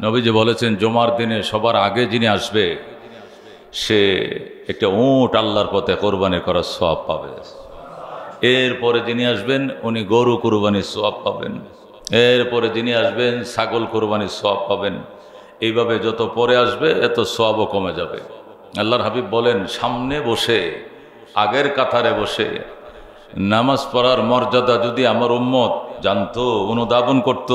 নবীজি বলেছেন জুমার দিনে সবার আগে যিনি আসবে সে একটা উট আল্লাহর পথে কোরবানি করার সওয়াব পাবে। এরপরে যিনি আসবেন উনি গরু কোরবানির সওয়াব পাবেন। এরপরে যিনি আসবেন ছাগল কোরবানির সওয়াব পাবেন। এইভাবে যত পরে আসবে এত সওয়াবও কমে যাবে। আল্লাহর হাবিব বলেন সামনে বসে আগের কাতারে বসে নামাজ পড়ার মর্যাদা যদি আমার উম্মত জানতো, অনুধাবন করত,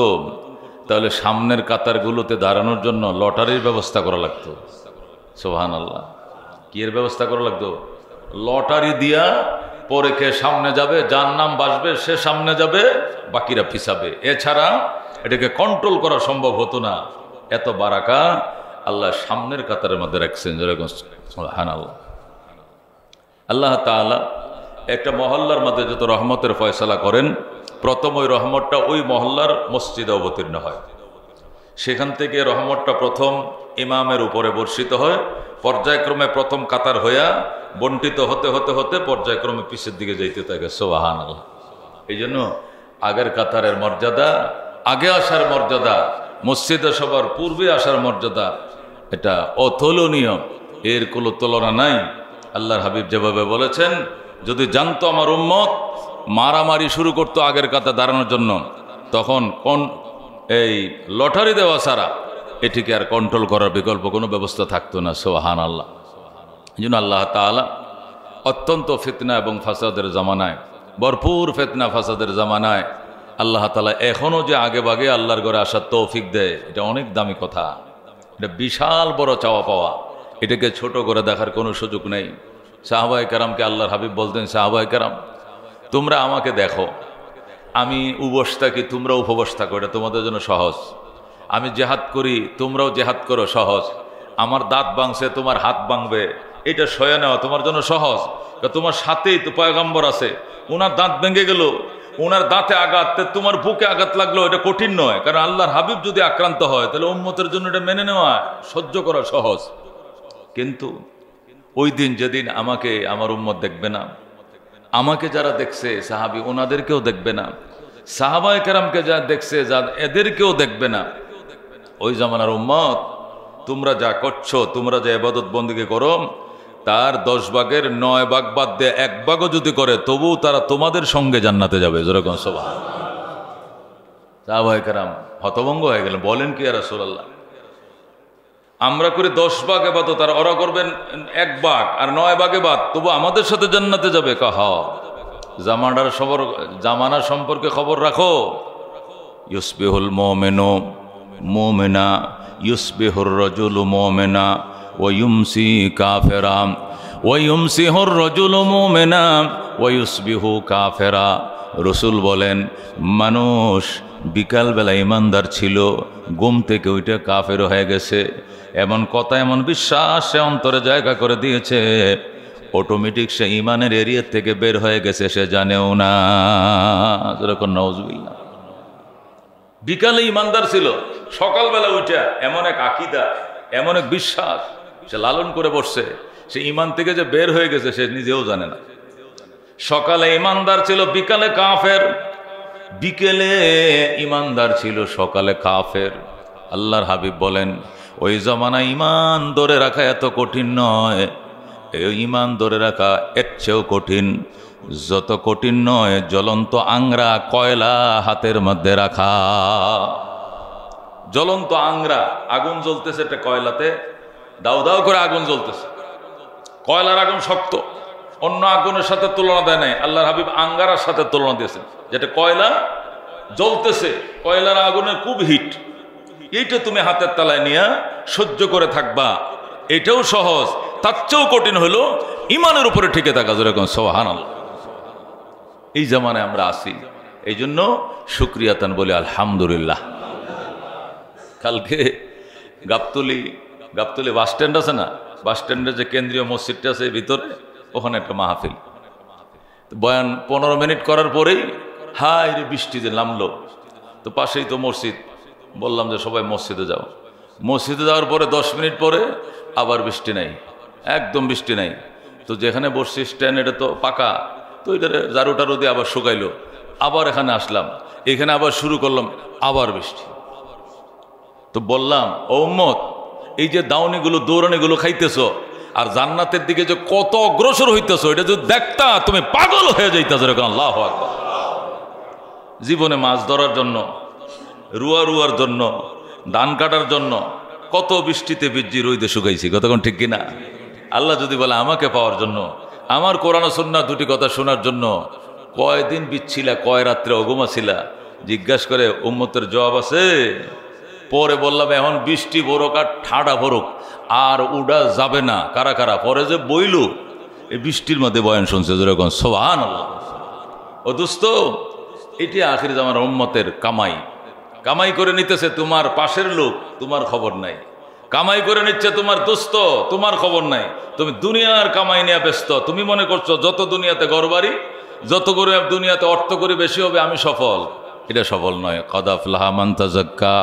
তাহলে সামনের কাতারগুলোতে দাঁড়ানোর জন্য লটারির ব্যবস্থা করা লাগতো। সুবহানাল্লাহ। কি এর ব্যবস্থা করা লাগতো? লটারি দিয়া পরে কে সামনে যাবে, যার নাম বাসবে সে সামনে যাবে, বাকিরা পিছাবে। এছাড়া এটাকে কন্ট্রোল করা সম্ভব হতো না। এত বারাকা আল্লাহ সামনের কাতারের মধ্যে রাখছেন। সুবহানাল্লাহ। আল্লাহ তাআলা একটা মহল্লার মধ্যে যত রহমতের ফয়সালা করেন, প্রথম ওই রহমতটা ওই মহল্লার মসজিদে অবতীর্ণ হয়। সেখান থেকে রহমতটা প্রথম ইমামের উপরে বর্ষিত হয়, পর্যায়ক্রমে প্রথম কাতার হইয়া বন্টিত হতে হতে হতে পর্যায়ক্রমে পিছের দিকে যাইতে থাকে। সুবহানাল্লাহ। এই জন্য আগের কাতারের মর্যাদা, আগে আসার মর্যাদা, মসজিদে সবার পূর্বে আসার মর্যাদা, এটা অতুলনীয়। এর কোনো তুলনা নাই। আল্লাহর হাবিব যেভাবে বলেছেন, যদি জানতো আমার উম্মত মারামারি শুরু করতো আগের কাতার দাঁড়ানোর জন্য, তখন কোন এই লটারি দেওয়া ছাড়া এটিকে আর কন্ট্রোল করার বিকল্প কোনো ব্যবস্থা থাকতো না। সুবহানাল্লাহ। এই জন্য আল্লাহ তাআলা অত্যন্ত ফিতনা এবং ফাসাদের জামানায়, ভরপুর ফিতনা ফাসাদের জামানায় আল্লাহ তাআলা এখনও যে আগে বাগে আল্লাহর ঘরে আসার তৌফিক দেয়, এটা অনেক দামি কথা। এটা বিশাল বড় চাওয়া পাওয়া। এটাকে ছোট করে দেখার কোনো সুযোগ নেই। সাহাবায়ে কেরামকে আল্লাহর হাবিব বলতেন, সাহাবায়ে কেরাম তোমরা আমাকে দেখো, আমি উপোস থাকি, তোমরা উপবাস থাকো, এটা তোমাদের জন্য সহজ। আমি জেহাদ করি, তোমরাও জেহাদ করো, সহজ। আমার দাঁত ভাঙছে, তোমার হাত ভাঙবে, এটা সয়ে নেওয়া তোমার জন্য সহজ। তোমার সাথেই তো পয়গম্বর আছে, ওনার দাঁত ভেঙে গেল, ওনার দাঁতে আঘাত, তোমার বুকে আঘাত লাগলো, এটা কঠিন নয়। কারণ আল্লাহর হাবিব যদি আক্রান্ত হয় তাহলে উম্মতের জন্য এটা মেনে নেওয়া, সহ্য করা সহজ। কিন্তু ওই দিন যেদিন আমাকে আমার উম্মত দেখবে না, আমাকে যারা দেখছে সাহাবী ওনাদেরকেও দেখবে না, সাহাবায়ে কেরামকে যা দেখছে যা এদেরকেও দেখবে না, ওই জামানার উম্মত তোমরা যা করছো, তোমরা যে ইবাদত বন্দেগী করো, তার 10 ভাগের 9 ভাগ বাদ দিয়ে 1 ভাগও যদি করে, তবু তারা তোমাদের সঙ্গে জান্নাতে যাবে। যেরকম সুবহানাল্লাহ। সাহাবায়ে কেরাম হতভম্ব হয়ে গেলেন, বলেন কি ইয়া রাসূলুল্লাহ, আমরা করি 10 ভাগ ইবাদত আর ওরা করবেন 1 ভাগ আর 9 ভাগে বাদ, তবু আমাদের সাথে জান্নাতে যাবে। কাহা জামানার সম্পর্কে খবর রাখো। ইউসবিহুল মুমিনু মুমিনা ইউসবিহুর রাজুলু মুমিনা ওয়া ইউমসি কাফিরা ওয়া ইউমসিহুর রাজুলু মুমিনা ওয়া ইউসবিহু কাফিরা। রাসূল বলেন, মানুষ বিকালবেলা ইমানদার ছিল, ঘুম থেকে ওইটা কাফের হয়ে গেছে। এমন কথা, এমন বিশ্বাস সে অন্তরে জায়গা করে দিয়েছে, অটোমেটিক সে ইমানের এরিয়া থেকে বের হয়ে গেছে, সে জানেও না। যেরকম নাউজুবিল্লাহ। বিকালে ইমানদার ছিল, সকালবেলা উঠা এমন এক আকীদা, এমন এক বিশ্বাস সে লালন করে বসছে, সে ইমান থেকে যে বের হয়ে গেছে সে নিজেও জানে না। সকালে ইমানদার ছিল, বিকালে কাফের। বিকেলে ইমানদার ছিল, সকালে কাফের। আল্লাহর হাবিব বলেন, ওই জমানায় ইমান ধরে রাখা এত কঠিন নয়, এই ইমান ধরে রাখা এর চেয়েও কঠিন। যত কঠিন নয় জ্বলন্ত আংরা কয়লা হাতের মধ্যে রাখা। জ্বলন্ত আংরা, আগুন জ্বলতেছে একটা কয়লাতে, দাউ দাউ করে আগুন জ্বলতেছে। কয়লার আগুন শক্ত, অন্য আগুনের সাথে তুলনা দেয় নাই। আল্লাহর হাবিব আঙ্গারার সাথে তুলনা দিয়েছেন, যেটা কয়লা জ্বলতেছে, কয়লার আগুনের খুব হিট, এইটা তুমি হাতের তালায় নিয়ে সহ্য করে থাকবা, এটাও সহজ। তার চেয়েও কঠিন হলো ইমানের উপরে টিকে থাকা। যেরকম সুবহানাল্লাহ। এই জামানায় আমরা আছি, এই জন্য শুকরিয়াতান বলি আলহামদুলিল্লাহ। কালকে গাবতলি বাস স্ট্যান্ড আছে না, বাস স্ট্যান্ডের যে কেন্দ্রীয় মসজিদটা আছে ভিতরে, ওখানে একটা মাহফিল। বয়ান 15 মিনিট করার পরেই হায় রে বৃষ্টি যে নামলো। তো পাশেই তো মসজিদ, বললাম যে সবাই মসজিদে যাও। মসজিদে যাওয়ার পরে 10 মিনিট পরে আবার বৃষ্টি নাই, একদম বৃষ্টি নাই। তো যেখানে বসছি স্ট্যান্ড, এটা তো পাকা, তো এটা ঝাড়ু টাড়ু দিয়ে আবার শুকাইলো। আবার এখানে আসলাম, এখানে আবার শুরু করলাম, আবার বৃষ্টি। তো বললাম, ও উম্মত, এই যে দাউনিগুলো দৌড়ানিগুলো খাইতেছো আর জান্নাতের দিকে যে কত অগ্রসর হইতেছো, এটা যদি দেখতা তুমি পাগল হয়ে যাইতেছো। এরকম আল্লাহু আকবার। জীবনে মাছ ধরার জন্য, রুয়ার জন্য, ধান কাটার জন্য কত বৃষ্টিতে ভিজি রইদে শুকাইছি, কতক্ষণ ঠিক কিনা? আল্লাহ যদি বলে আমাকে পাওয়ার জন্য, আমার কোরআন ও সুন্নাহ দুটি কথা শোনার জন্য কয়দিন বিচ্ছিলা, কয় রাত্রে অগুমা ছিলা, জিজ্ঞাসা করে উম্মতের জবাব আছে। পরে বললাম এখন বৃষ্টি ভরুক আর ঠাডা ভরুক আর উড়া যাবে না। কারা কারা পরে যে বইলু এই বৃষ্টির মধ্যে বয়ান শুনছে, যেরকম সুবহানাল্লাহ। ও দোস্ত, এটি আখির জামানার উম্মতের কামাই করে নিতেছে তোমার পাশের লোক, তোমার খবর নাই। কামাই করে নিচ্ছে তোমার দোস্ত, তোমার খবর নাই। তুমি দুনিয়ার কামাই নিয়ে ব্যস্ত। তুমি মনে করছো যত দুনিয়াতে ঘরবাড়ি, যত করে দুনিয়াতে অর্থ করি বেশি হবে আমি সফল। এটা সফল নয়। কদ আফলাহা মান তাযাক্কা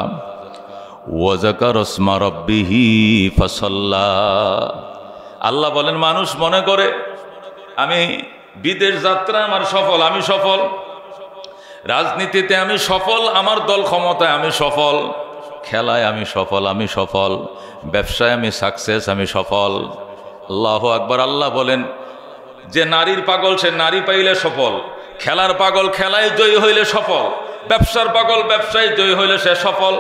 ওয়া যাকারা ইসমা রাব্বিহি ফাসাল্লা। আল্লাহ বলেন, মানুষ মনে করে আমি বিদেশ যাত্রা আমার সফল, আমি সফল, রাজনীতিতে আমি সফল, আমার দল ক্ষমতায় আমি সফল, খেলায় আমি সফল, ব্যবসায় আমি সাকসেস, আমি সফল। আল্লাহু আকবার। আল্লাহ বলেন, যে নারীর পাগল সে নারী পাইলে সফল, খেলার পাগল খেলায় জয়ী হইলে সফল, ব্যবসার পাগল ব্যবসায় জয়ী হইলে সে সফল,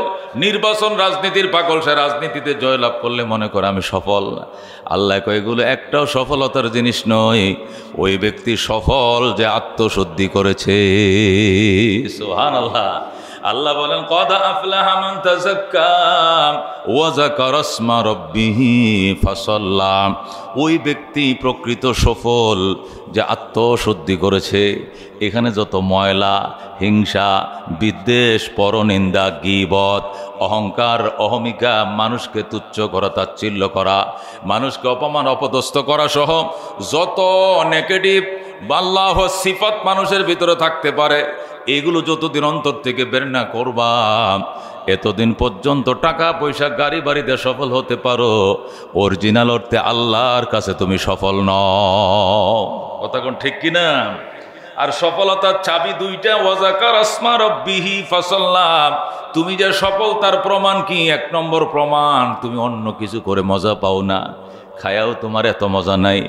নির্বাচন রাজনীতির পাগল সে রাজনীতিতে জয়লাভ করলে মনে করে আমি সফল। আল্লাহ কয় এগুলো একটাও সফলতার জিনিস নয়। ওই ব্যক্তি সফল যে আত্মশুদ্ধি করেছে। সুবহানাল্লাহ। আল্লাহ বলেন, কদ আফলাহা মান তাযাক্কা ওয়া যাকারা ইসমা রাব্বিহি ফাসাল্লা। ওই ব্যক্তি প্রকৃত সফল যে আত্মশুদ্ধি করেছে। এখানে যত ময়লা, হিংসা, বিদ্বেষ, পরনিন্দা, গীবত, অহংকার, অহমিকা, মানুষকে তুচ্ছ করা, তাচ্ছিল্য করা, মানুষকে অপমান অপদস্থ করা সহ যত নেগেটিভ আল্লাহ সিফাত মানুষের ভিতরে থাকতে পারে, এগুলো যতদিন অন্তর থেকে বের না করবা, এতদিন পর্যন্ত টাকা পয়সা গাড়ি বাড়িতে সফল হতে পারো, অরিজিনাল অর্থে আল্লাহর কাছে তুমি সফল নও। কথা কোন ঠিক কিনা? আর সফলতার চাবি দুইটা, ওয়া যাকারা ইসমা রাব্বিহি ফাসাল্লা। তুমি যে সফল তার প্রমাণ কি? এক নম্বর প্রমাণ, তুমি অন্য কিছু করে মজা পাও না। খায়াও তোমার এত মজা নাই,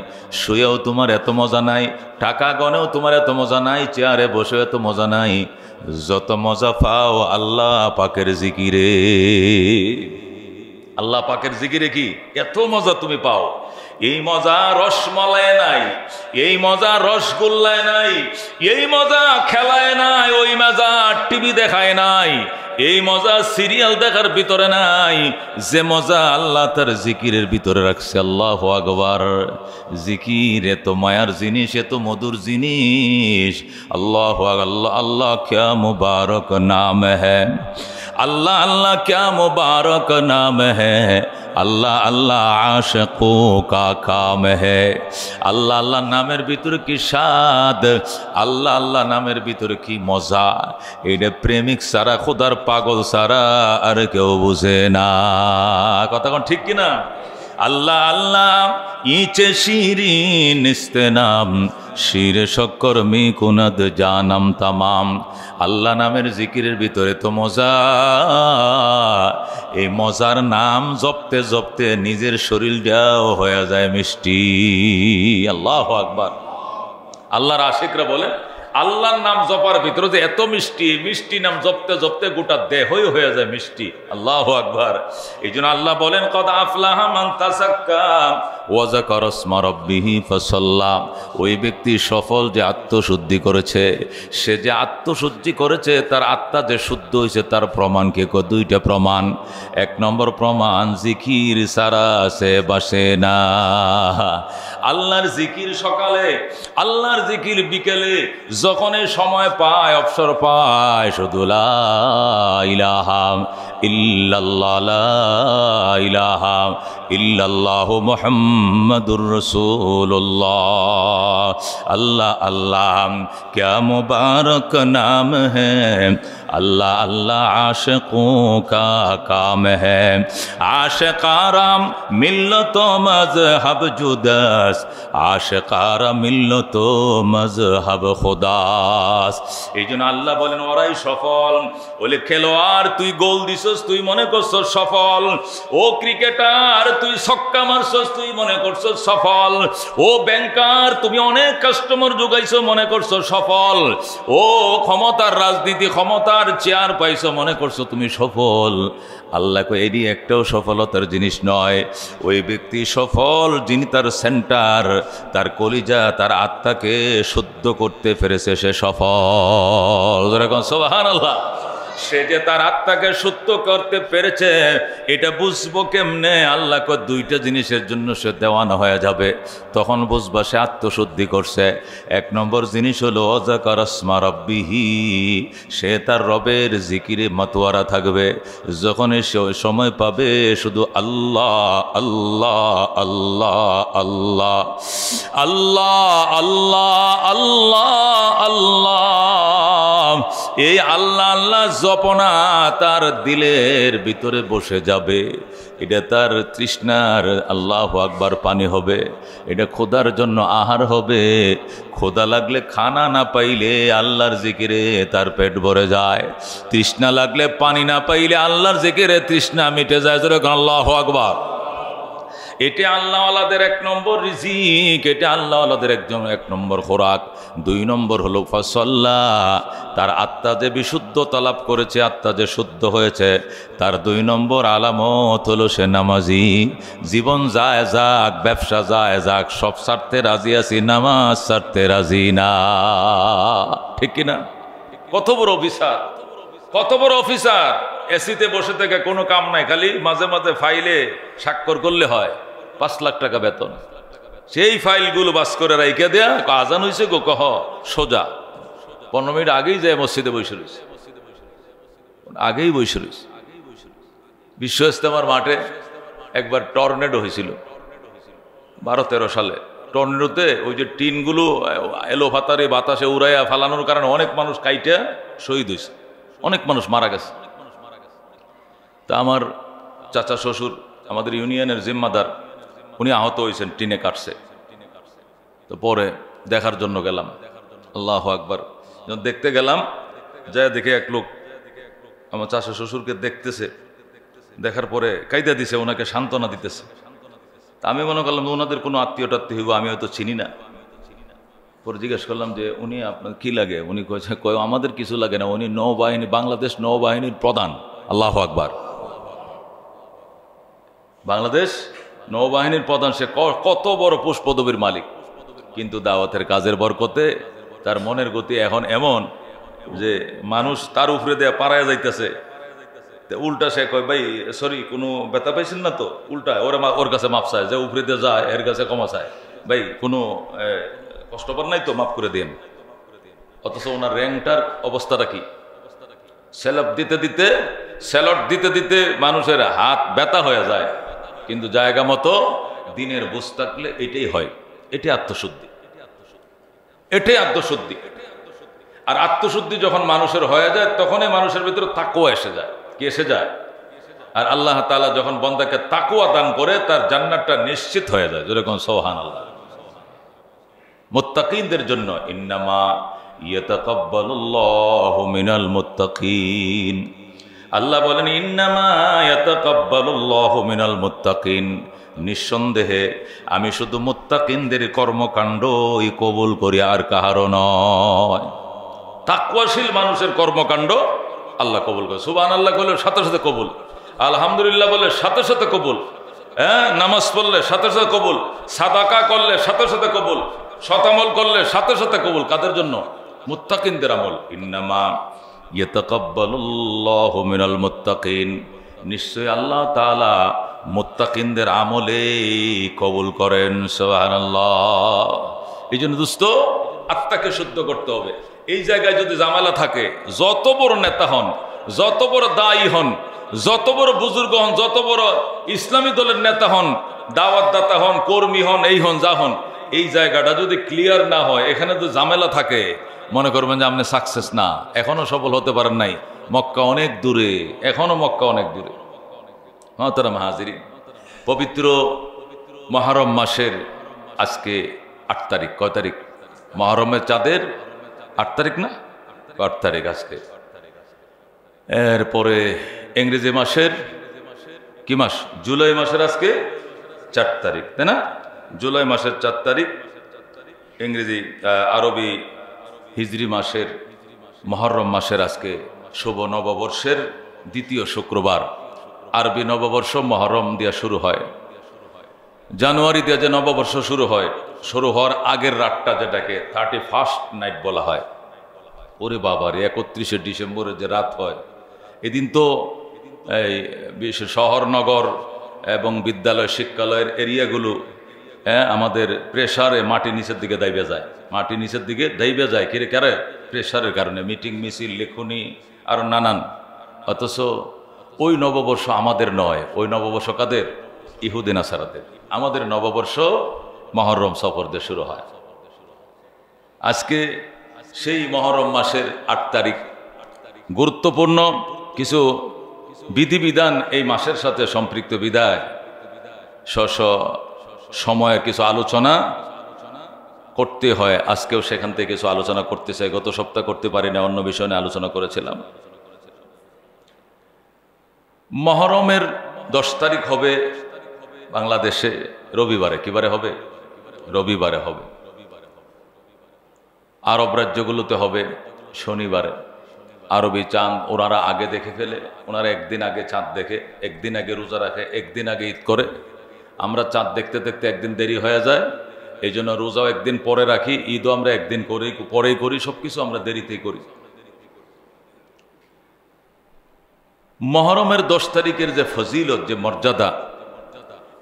শুয়েও তোমার এত মজা নাই, টাকা গনেও তোমার এত মজা নাই, চেয়ারে বসেও এত মজা নাই। যত মজা পাও আল্লাহ পাকের জিকিরে। আল্লাহ পাকের জিকিরে কি এত মজা তুমি পাও? এই মজা রসমালাই নাই, এই মজা রসগোল্লায় নাই, এই মজা খেলায় নাই, ওই মজা টিভি দেখায় নাই, এই মজা সিরিয়াল দেখার ভিতরে নাই। যে মজা আল্লাহ তার জিকিরের ভিতরে রাখছে। আল্লাহু আকবার। জিকির এত মায়ার জিনিস, এত মধুর জিনিস। আল্লাহু আল্লাহ আল্লাহ क्या मुबारक नाम है, अल्लाह अल्लाह क्या मुबारक नाम है, अल्लाह अल्लाह आशिकों का काम है। আল্লাহ আল্লাহ নামের ভিতরে কি স্বাদ, আল্লাহ আল্লাহ নামের ভিতরে কি মজা। এটা প্রেমিক সারা, খোদার পাগল সারা আর কেউ বুঝে না। কথা কোন ঠিক কিনা? আল্লাহ আল্লাহ ইচে শিরিন ইস্তেনাম, শিরে শক্কর মি কুনাদ জানাম তামাম। আল্লাহ নামের জিকিরের ভিতরে তো মজা। এই মজার নাম জপতে জপতে নিজের শরীরটাও হয়ে যায় মিষ্টি। আল্লাহু আকবার। আল্লাহর আশিকরা বলে আল্লাহর নাম জপার ভিতরে যে এত মিষ্টি, মিষ্টি নাম জপতে জপতে গোটা দেহই হয়ে যায় মিষ্টি। আল্লাহু আকবার। এই জন্য আল্লাহ বলেন, কদ আফলাহা মান তাযাক্কা ওয়া যাকারা ইসমা রাব্বিহি ফাসাল্লা। ওই ব্যক্তি সফল যে আত্মশুদ্ধি করেছে। সে যে আত্মশুদ্ধি করেছে, তার আত্মা যে শুদ্ধ হয়েছে, তার প্রমাণ কে? দুইটা প্রমাণ। এক নম্বর প্রমাণ, জিকির সারা সে বাসে না। আল্লাহর জিকির সকালে, আল্লাহর জিকির বিকেলে, যখনই সময় পায়, অবসর পায়, শুধু লা ইলাহা ইল্লাল্লাহ, লা ইলাহা ইল্লাল্লাহু মুহাম্মাদুর রাসূলুল্লাহ। अल्लाह अल्लाह क्या मुबारक नाम है, अल्लाह अल्लाह आशिकों का काम है। आशिकाराम मिल्लत मजहब जुदास, आशिकारा मिल्लत मजहब खुदास। এই জন্য আল্লাহ বলেন ওরাই সফল। বলে খেলোয়াড় তুই গোল দিছস তুই মনে করছস সফল, ও ক্রিকেটার তুই ছক্কা মারছস তুই মনে করছস সফল, ও ব্যাংকার তুমি অনেক কাস্টমার যোগাইছো মনে করছো সফল, ও ক্ষমতার রাজনীতি ক্ষমতার চেয়ার পাইছো মনে করছো তুমি সফল। আল্লাহ কই এটি একটাও সফলতার জিনিস নয়। ওই ব্যক্তি সফল যিনি তার সেন্টার, তার কলিজা তার আত্মাকে শুদ্ধ করতে পেরেছে, সে সফল। সুবহানাল্লাহ। সে যে তার আত্মাকে শুদ্ধ করতে পেরেছে এটা বুঝবো কেমনে? আল্লাহ কয় দুইটা জিনিসের জন্য সে দেওয়ানা হয়ে যাবে, তখন বুঝবা সে আত্মশুদ্ধি করছে। এক নম্বর জিনিস হলো অযাকার আসমা রাব্বিহি, সে তার রবের জিকিরে মাতোয়ারা থাকবে। যখন সে সময় পাবে শুধু আল্লাহ আল্লাহ আল্লাহ আল্লাহ আল্লাহ আল্লাহ আল্লাহ আল্লাহ, এই আল্লাহ আল্লাহ জপনা তার দিলের ভিতরে বসে যাবে। এটা তার তৃষ্ণার আল্লাহু আকবার পানি হবে, এটা খোদার জন্য আহার হবে। খোদা লাগলে খানা না পাইলে আল্লাহর জিকিরে তার পেট ভরে যায়, তৃষ্ণা লাগলে পানি না পাইলে আল্লাহর জিকিরে তৃষ্ণা মিটে যায়। যেরকম আল্লাহু আকবার। এটা আল্লাহওয়ালাদের এক নম্বর রিজিক, এটা আল্লাহওয়ালাদের এক নম্বর খোরাক। দুই নম্বর হলো ফাসাল্লা, তার আত্মা যে বিশুদ্ধতা লাভ করেছে, আত্মা যে শুদ্ধ হয়েছে, তার দুই নম্বর আলামত হলো সে নামাজি। জীবন যায় যাক, ব্যবসা যায় যাক, সব ছাড়তে রাজি আছি, নামাজ ছাড়তে রাজি না। ঠিক কিনা? কত বড় অফিসার, কত বড় অফিসার, এসিতে বসে থেকে কোনো কাম নাই, খালি মাঝে মাঝে ফাইলে স্বাক্ষর করলে হয়, 5 লাখ টাকা বেতন। সেই ফাইলগুলো বাস করে রাইখে দেয়া, আজান হয়েছে গো কহ সোজা 15 মিনিট আগেই যায় মসজিদে বসে রয়েছে, আগেই বসে রয়েছে। বিশ্ব ইজতেমার মাঠে একবার টর্নেডো হয়েছিল 12-13 সালে। টর্নেডোতে ওই যে টিনগুলো এলো ফাতারে বাতাসে উড়াইয়া ফালানোর কারণে অনেক মানুষ কাইটা শহীদ হয়েছে, অনেক মানুষ মারা গেছে। তা আমার চাচা শ্বশুর আমাদের ইউনিয়নের জিম্মাদার, উনি আহত হয়েছেন, টিনে কাটছে। তো পরে দেখার জন্য গেলাম, আল্লাহু আকবার। যখন দেখতে গেলাম, যায় দেখে এক লোক আমার চাচা শ্বশুরকে দেখতেছে, দেখার পরে কায়দা দিছে, ওনাকে সান্ত্বনা দিতেছে। তা আমি মনে করলাম ওনাদের কোনো আত্মীয় টাত্মীয় হইব, আমি হয়তো চিনি না। পরে জিজ্ঞেস করলাম যে উনি আপনার কি লাগে? উনি কয় আমাদের কিছু লাগে না, উনি নৌবাহিনী, বাংলাদেশ নৌবাহিনীর প্রধান। আল্লাহু আকবার। বাংলাদেশ নৌবাহিনীর প্রধান, সে কত বড় পুষ্পদবীর মালিক। কিন্তু দাওয়াতের কাজের বরকতে তার মনের গতি এখন এমন যে মানুষ তার উপরে দেয়া পাড়ায় যাইতেছে, উল্টা সে কয় ভাই সরি কোনো ব্যথা পাইছেন না তো, উল্টা ওর কাছে মাপ চায়, যে উপরে দিয়ে যায় এর কাছে ক্ষমা চায়, ভাই কোনো কষ্ট পার নাই তো, মাফ করে দেন। অথচ ওনার র্যাঙ্কটার অবস্থাটা কি? স্যালট দিতে দিতে মানুষের হাত ব্যথা হয়ে যায়, কিন্তু জায়গা মতো দিনের বুঝ থাকলে এটাই হয়। এটাই আত্মশুদ্ধি, এটাই আত্মশুদ্ধি। আর আত্মশুদ্ধি যখন মানুষের হয়ে যায় তখনই মানুষের ভিতরে তাকওয়া এসে যায়। কি এসে যায়? আর আল্লাহ তাআলা যখন বান্দাকে তাকওয়া দান করে তার জান্নাতটা নিশ্চিত হয়ে যায়। যেরকম সুবহানাল্লাহ। মুত্তাকিনদের জন্য ইন্নামা ইয়াতাকাব্বালুল্লাহু মিনাল মুত্তাকিন, আল্লাহ বলেন ইন্নামা ইয়াতাকাব্বালুল্লাহু মিনাল মুত্তাকিন, নিঃসন্দেহে আমি শুধু মুত্তাকিনদের কর্মকাণ্ডই কবুল করি, আর কাহারও নয়। তাকওয়াশীল মানুষের কর্মকাণ্ড আল্লাহ কবুল করে। সুবহানাল্লাহ বলে সাথে সাথে কবুল, আলহামদুলিল্লাহ বলে সাথে সাথে কবুল, হ্যাঁ নামাজ পড়লে সাথে সাথে কবুল, সাদাকা করলে সাথে সাথে কবুল, শতামল করলে সাথে সাথে কবুল। কাদের জন্য? মুত্তাকিনদের আমল। ইন্নামা ইয়াতাকাব্বালুল্লাহু মিনাল মুত্তাকিন, নিশ্চয় আল্লাহ তাআলা মুত্তাকিনদের আমলেই কবুল করেন। সুবহানাল্লাহ। এই জন্য দোস্ত আত্মাকে শুদ্ধ করতে হবে। এই জায়গায় যদি জামালা থাকে, যত বড় নেতা হন, যত বড় দায়ী হন, যত বড় বুজুর্গ হন, যত বড় ইসলামী দলের নেতা হন, দাওয়াত দাতা হন, কর্মী হন, এই হন যা হন, এই জায়গাটা যদি ক্লিয়ার না হয়, এখানে যদি ঝামেলা থাকে, মনে করবেন যে আপনি সাকসেস না, এখনো সফল হতে পারেন নাই, মক্কা অনেক দূরে, এখনো মক্কা অনেক দূরে। মহতারাম হাজিরিন, পবিত্র মুহররম মাসের আজকে 8 তারিখ। কয় তারিখ? মুহররমের চাঁদের 8 তারিখ না? 8 তারিখ আজকে। এরপরে ইংরেজি মাসের কি মাস? জুলাই মাসের আজকে 4 তারিখ, তাই না? জুলাই মাসের 4 তারিখ, ইংরেজি আরবি হিজরি মাসের মুহররম মাসের আজকে শুভ নববর্ষের দ্বিতীয় শুক্রবার। আরবি নববর্ষ মুহররম দিয়া শুরু হয়, জানুয়ারি দিয়ে যে নববর্ষ শুরু হয়, শুরু হওয়ার আগের রাতটা যেটাকে 31st নাইট বলা হয়। ওরে বাবার, 31শে ডিসেম্বরে যে রাত হয়, এদিন তো এই বিশেষ শহর নগর এবং বিদ্যালয় শিক্ষালয়ের এরিয়াগুলো আমাদের প্রেসারে মাটি নিচের দিকে দাইবে যায়, মাটি নিচের দিকে দাইবে যায়। কিরে কারে? প্রেসারের কারণে, মিটিং মিছিল লেখনি আর নানান। অথচ ওই নববর্ষ আমাদের নয়, ওই নববর্ষ কাদের? ইহুদি নাসারাদের। আমাদের নববর্ষ মুহররম সফর দিয়ে শুরু হয়। আজকে সেই মুহররম মাসের 8 তারিখ। গুরুত্বপূর্ণ কিছু বিধিবিধান এই মাসের সাথে সম্পৃক্ত বিধায় সময়ের কিছু আলোচনা করতে হয়। আজকেও সেখান থেকে কিছু আলোচনা করতে চাই। গত সপ্তাহ করতে পারি না, অন্য বিষয় নিয়ে আলোচনা করেছিলাম। মুহররমের 10 তারিখ হবে বাংলাদেশে রবিবারে। কিবারে হবে? রবিবারে হবে। আরব রাজ্যগুলোতে হবে শনিবারে। আরবি চাঁদ ওনারা আগে দেখে ফেলে, ওনারা একদিন আগে চাঁদ দেখে, একদিন আগে রোজা রাখে, একদিন আগে ঈদ করে। আমরা চাঁদ দেখতে দেখতে একদিন দেরি হয়ে যায়, এই জন্য রোজাও একদিন পরে রাখি, ঈদও আমরা একদিন পরেই করি, সব কিছু আমরা দেরিতেই করি। মুহররমের 10 তারিখের যে ফজিলত, যে মর্যাদা,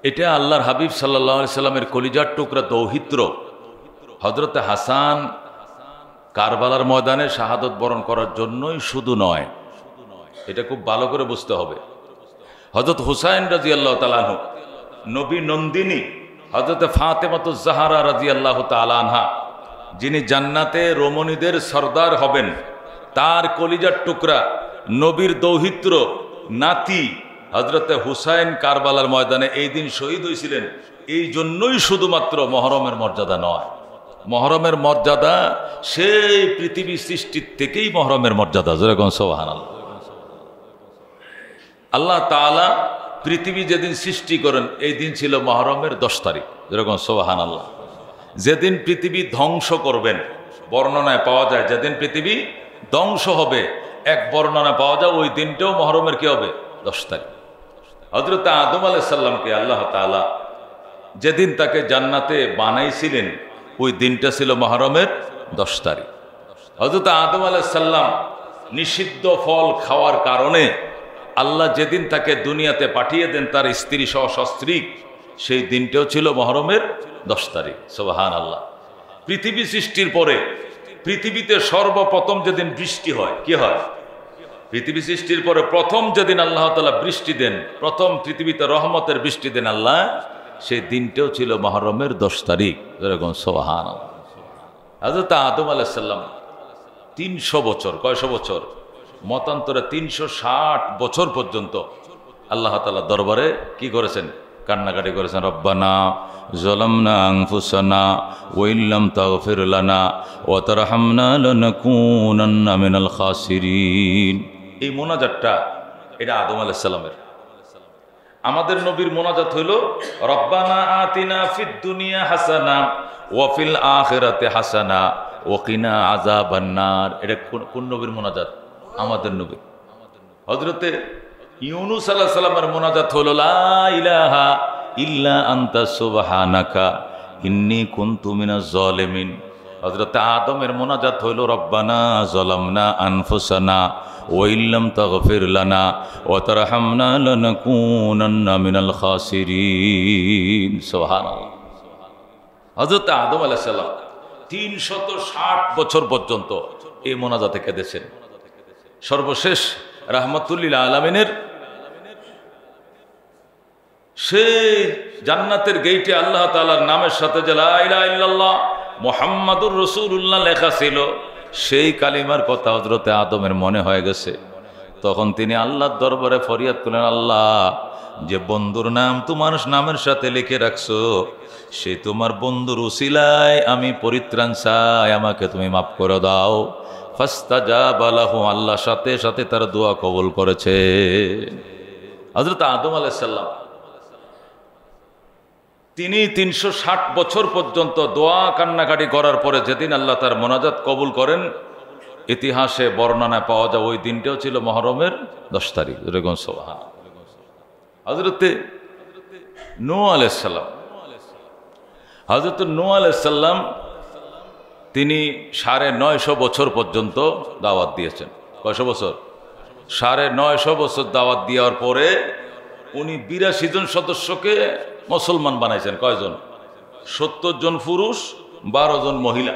এটা আল্লাহর হাবিব সাল্লাল্লাহু আলাইহি সাল্লামের কলিজার টুকরা দৌহিত্র হযরতে হাসান কারবালার ময়দানে শাহাদত বরণ করার জন্যই শুধু নয়, এটা খুব ভালো করে বুঝতে হবে। হযরত হুসাইন রাদিয়াল্লাহু তাআলা আনহু, নবী নন্দিনী হযরতে ফাতেমাতুজ জাহরা রাদিয়াল্লাহু তাআলা আনহা, যিনি জান্নাতে রমণীদের সরদার হবেন, তার কলিজার টুকরা নবীর দৌহিত্র নাতি হযরতে হুসাইন কারবালার ময়দানে এই দিন শহীদ হয়েছিলেন। এই জন্যই শুধুমাত্র মুহররমের মর্যাদা নয়, মুহররমের মর্যাদা সেই পৃথিবী সৃষ্টির থেকেই মুহররমের মর্যাদা। যেরকম সুবহানাল্লাহ, আল্লাহ তাআলা পৃথিবী যেদিন সৃষ্টি করেন এই দিন ছিল মুহররমের 10 তারিখ। যেরকম সুবহানাল্লাহ। যেদিন পৃথিবী ধ্বংস করবেন, বর্ণনায় পাওয়া যায় যেদিন পৃথিবী ধ্বংস হবে, এক বর্ণনা পাওয়া যায় ওই দিনটাও মুহররমের কি হবে? 10 তারিখ। হযরত আদম আলাইহিস সালামকে আল্লাহ তাআলা যেদিন তাকে জান্নাতে বানাইছিলেন ওই দিনটা ছিল মুহররমের 10 তারিখ। হযরত আদম আলাইহিস সালাম নিষিদ্ধ ফল খাওয়ার কারণে আল্লাহ যেদিন তাকে দুনিয়াতে পাঠিয়ে দেন তার স্ত্রী সহ সস্ত্রীক, সেই দিনটাও ছিল মুহররমের 10 তারিখ। সুবহানাল্লাহ। পৃথিবী সৃষ্টির পরে পৃথিবীতে সর্বপ্রথম যেদিন বৃষ্টি হয়, কি হয়? পৃথিবী সৃষ্টির পরে প্রথম যেদিন আল্লাহ তাআলা বৃষ্টি দেন, প্রথম পৃথিবীতে রহমতের বৃষ্টি দেন আল্লাহ, সেই দিনটাও ছিল মুহররমের 10 তারিখ। যেরকম সুবহানাল্লাহ। হযরত আদম আলাইহিস সালাম 300 বছর, কয়শো বছর? মতান্তরে 360 বছর পর্যন্ত আল্লাহ তাআলা দরবারে কি করেছেন? কান্নাকাটি করেছেন। রব্বানা যালামনা আনফুসানা ওয়া ইল্লাম তাগফির লানা ওয়া তারহামনা লানাকুনান্না মিনাল খাসিরিন। এই মোনাজাতটা এটা আদম আলাইহিস সালামের। আমাদের নবীর মোনাজাত হইল রব্বানা আতিনা ফিদ দুনিয়া হাসানা ওয়া ফিল আখিরাতি হাসানা ওয়া কিনা আযাবান্নার। এটা কোন নবীর মোনাজাত? আমাদের নবী। হযরতে ইউনূস আলাইহিস সালামের মোনাজাত হলো লা ইলাহা ইল্লা আনতা সুবহানাকা ইন্নী কুনতু মিনাজ জালিমিন। হযরতে আদমের মোনাজাত হলো রব্বানা যালামনা আনফুসানা ওয়া ইল্লাম তাগফির লানা ওয়া তারহামনা লানাকুনান্না মিনাল খাসিরিন। সুবহানাল্লাহ। হযরতে আদম আলাইহিস সালাম 360 বছর পর্যন্ত এই মোনাজাতে কেঁদেছেন। সর্বশেষ রাহমাতুল্লিল আলামিনের সেই জান্নাতের গেইটে আল্লাহ তাআলার নামের সাথে যে লা ইলাহা ইল্লাল্লাহ মুহাম্মাদুর রাসূলুল্লাহ লেখা ছিল, সেই কালিমার কথা হযরতে আদমের মনে হয়ে গেছে। তখন তিনি আল্লাহর দরবারে ফরিয়াদ করলেন, আল্লাহ, যে বন্ধুর নাম তোমার নামের সাথে লিখে রাখছো, সে তোমার বন্ধুর উসিলায় আমি পরিত্রাণ চাই, আমাকে তুমি মাফ করে দাও। ফাস্তাজাবা লাহু, আল্লাহ সাথে সাথে তার দোয়া কবুল করেছে। হযরত আদম আলাইহিস সালাম তিনি 360 বছর পর্যন্ত দোয়া কান্নাকাটি করার পরে যেদিন আল্লাহ তার মোনাজাত কবুল করেন, ইতিহাসে বর্ণনায় পাওয়া যায় ওই দিনটাও ছিল মুহররমের 10 তারিখ। এরকম সুবহানাল্লাহ। হযরতে নূহ আলাইহিস সালাম, হযরত নূহ আলাইহিস সালাম তিনি 950 বছর পর্যন্ত দাওয়াত দিয়েছেন। কয়শো বছর? 950 বছর দাওয়াত দেওয়ার পরে উনি 82 জন সদস্যকে মুসলমান বানাইছেন। কয়জন? 70 জন পুরুষ, 12 জন মহিলা।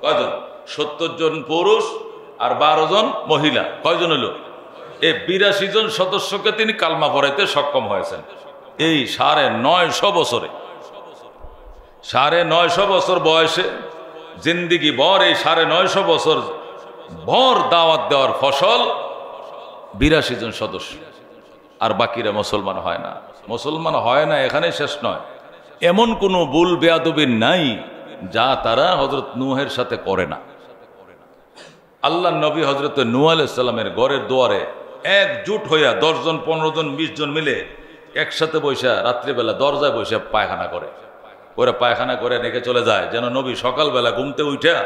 কয়জন? 70 জন পুরুষ আর 12 জন মহিলা। কয়জন হলো? এই 82 জন সদস্যকে তিনি কালমা পড়াইতে সক্ষম হয়েছেন এই 950 বছরে। 950 বছর বয়সে জিন্দিগি ভর এই 950 বছর ভর দাওয়াত দেওয়ার ফসল 82 জন সদস্য, আর বাকিরা মুসলমান হয় না। মুসলমান হয় না এখানে শেষ নয়, এমন কোনো ভুল বেয়াদবি নাই যা তারা হযরত নূহের সাথে করে না। আল্লাহ নবী হযরত নূহ আলাইহিস সালামের ঘরের দুয়ারে একজুট হইয়া 10 জন 15 জন 20 জন মিলে একসাথে বসে রাত্রিবেলা দরজায় বসে পায়খানা করে। ওরা পায়খানা করে রেখে চলে যায়, যেন নবী সকালবেলা ঘুমতে উঠে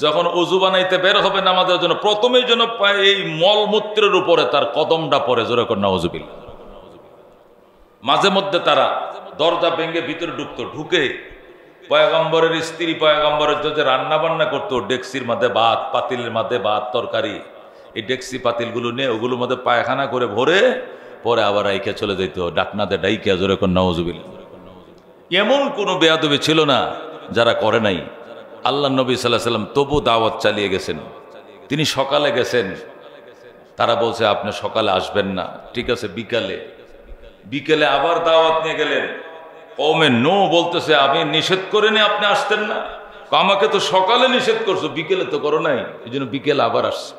যখন ওযু বানাইতে বের হবে নামাজের জন্য, প্রথমেই যেন এই মলমূত্রের উপরে তার কদমটা পড়ে। জোরে করে নাউযুবিল্লাহ। মাঝে মধ্যে তারা দরজা ভেঙে ভিতরে ঢুকতো, ঢুকে পয়গম্বরের স্ত্রী পয়গম্বরের যে রান্না বান্না করতো, ডেকসির মধ্যে ভাত, পাতিলের মধ্যে ভাত তরকারি, এই ডেকসি পাতিলগুলো নিয়ে ওগুলোর মধ্যে পায়খানা করে ভরে পরে আবার রাইখে চলে যেত, ডাকনাতে ডাইকে। জোরে করে নাউযুবিল্লাহ। এমন কোনো বেয়াদবি ছিল না যারা করে নাই। আল্লাহ নবী সাল্লাল্লাহু আলাইহি ওয়াসাল্লাম তবু দাওয়াত চালিয়ে গেছেন। তিনি সকালে গেছেন, তারা বলছে আপনি সকালে আসবেন না, ঠিক আছে বিকালে। বিকেলে আবার দাওয়াত নিয়ে গেলেন, কওমে নো বলতেছে আমি নিষেধ করিনি, আপনি আসতেন না। আমাকে তো সকালে নিষেধ করছো, বিকেলে তো করো নাই, এই জন্য বিকেলে আবার আসছে।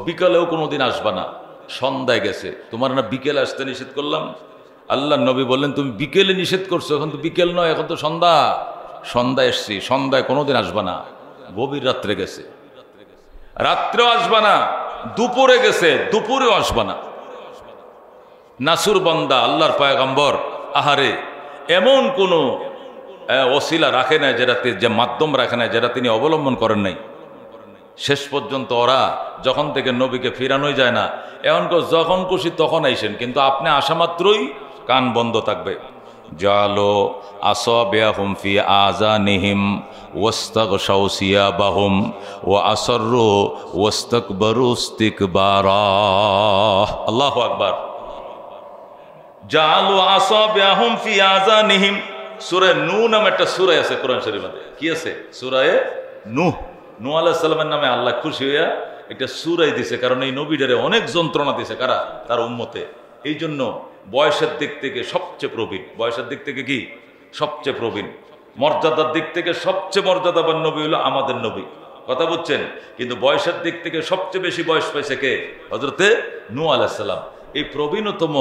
বিকালেও কোনোদিন আসবা না। সন্ধ্যায় গেছে, তোমার না বিকেলে আসতে নিষেধ করলাম। আল্লাহ নবী বললেন তুমি বিকেলে নিষেধ করছো, এখন তো বিকেল নয়, এখন তো সন্ধ্যা। সন্ধ্যায় এসছি, সন্ধ্যায় কোনোদিন আসবা না। গভীর রাত্রে গেছে, রাত্রেও আসবা না। দুপুরে গেছে, দুপুরেও আসবা না। নাসুর বান্দা আল্লাহর পয়গম্বর আহারে এমন কোনো ওসিলা রাখে নাই যেটাতে, যে মাধ্যম রাখে নাই যেটা তিনি অবলম্বন করেন নাই। শেষ পর্যন্ত ওরা যখন থেকে নবীকে ফিরানোই যায় না, এখন যখন খুশি তখন আইসেন, কিন্তু আপনি আসা মাত্রই কান বন্ধ থাকবে। জালো আসাবিয়াহুম ফি আযানিহিম ওয়াস্তাগশাউ সিয়াবাহুম ওয়া আসররু ওয়াস্তাকবারু ইস্তিকবারা। আল্লাহু আকবার। জালো আসাবিয়াহুম ফি আযানিহিম। সূরা নূহ নামে একটা সূরা আছে কোরআন শরীফের মধ্যে। কি আছে? সূরা নূহ। নূহ আলাইহিস সালামের নামে আল্লাহ খুশি হইয়া একটা সূরাই দিছে, কারণ এই নবীটারে অনেক যন্ত্রণা দিছে। কারা? তার উম্মতে। এই জন্য বয়সের দিক থেকে সবচেয়ে প্রবীণ। বয়সের দিক থেকে কি? সবচেয়ে প্রবীণ। মর্যাদার দিক থেকে সবচেয়ে মর্যাদাবান নবী হলো আমাদের নবী। কথা বুঝছেন? কিন্তু বয়সের দিক থেকে সবচেয়ে বেশি বয়স পাইছে কে? হযরতে নূহ আলাইহিস সালাম। এই প্রবীণতম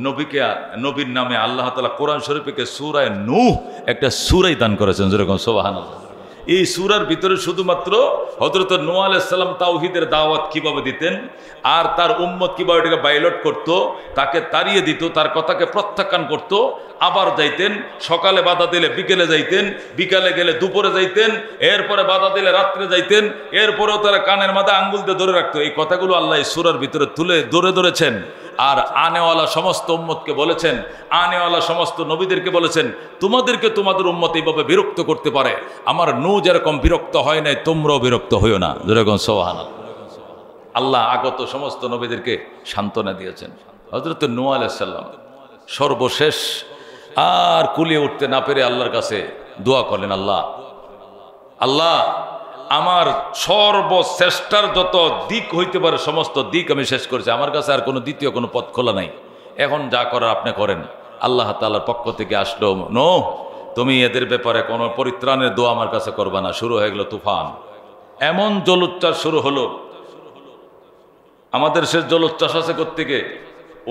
নবীকে, নবীর নামে আল্লাহ তাআলা কোরআন শরীফে সূরা নূহ একটা সূরাই দান করেছেন। যেরকম সুবহানাল্লাহ। এই সূরার ভিতরে শুধুমাত্র হযরত নূহ আলাইহিস সালাম তাওহীদের দাওয়াত কিভাবে দিতেন, আর তার উম্মত কিভাবে এটাকে বাইলট করত, তাকে তাড়িয়ে দিত, তার কথাকে প্রত্যাখ্যান করত, আবার যাইতেন। সকালে বাধা দিলে বিকেলে যাইতেন, বিকালে গেলে দুপুরে যাইতেন, এরপরে বাধা দিলে রাত্রে যাইতেন, এরপরেও তারা কানের মাথা আঙ্গুল দিয়ে ধরে রাখতো। এই কথাগুলো আল্লাহ এই সূরার ভিতরে তুলে ধরেছেন। আর আনেওয়ালা সমস্ত উম্মতকে বলেছেন, আনেওয়ালা সমস্ত নবীদেরকে বলেছেন, তোমাদেরকে তোমাদের উম্মত এইভাবে বিরক্ত করতে পারে, আমার নূহ যেরকম বিরক্ত হয় নাই তোমরাও বিরক্ত হইও না। যেরকম সুবহানাল্লাহ। আল্লাহ আগত সমস্ত নবীদেরকে সান্ত্বনা দিয়েছেন। হযরত নূহ আলাইহিস সালাম সর্বশেষ আর কুলিয়ে উঠতে না পেরে আল্লাহর কাছে দোয়া করলেন, আল্লাহ আল্লাহ আমার সর্বশ্রেষ্ঠার যত দিক হইতে পারে সমস্ত দিক আমি শেষ করেছি, আমার কাছে আর কোনো দ্বিতীয় কোনো পথ খোলা নাই, এখন যা করার আপনি করেন। আল্লাহ তাআলার পক্ষ থেকে আসলো, নূহ তুমি এদের ব্যাপারে কোনো পরিত্রাণের দোয়া আমার কাছে করবা না। শুরু হয়ে গেল তুফান, এমন জলোচ্ছ্বাস শুরু হলো। আমাদের শেষ জলোচ্ছ্বাস আছে কোত্থেকে?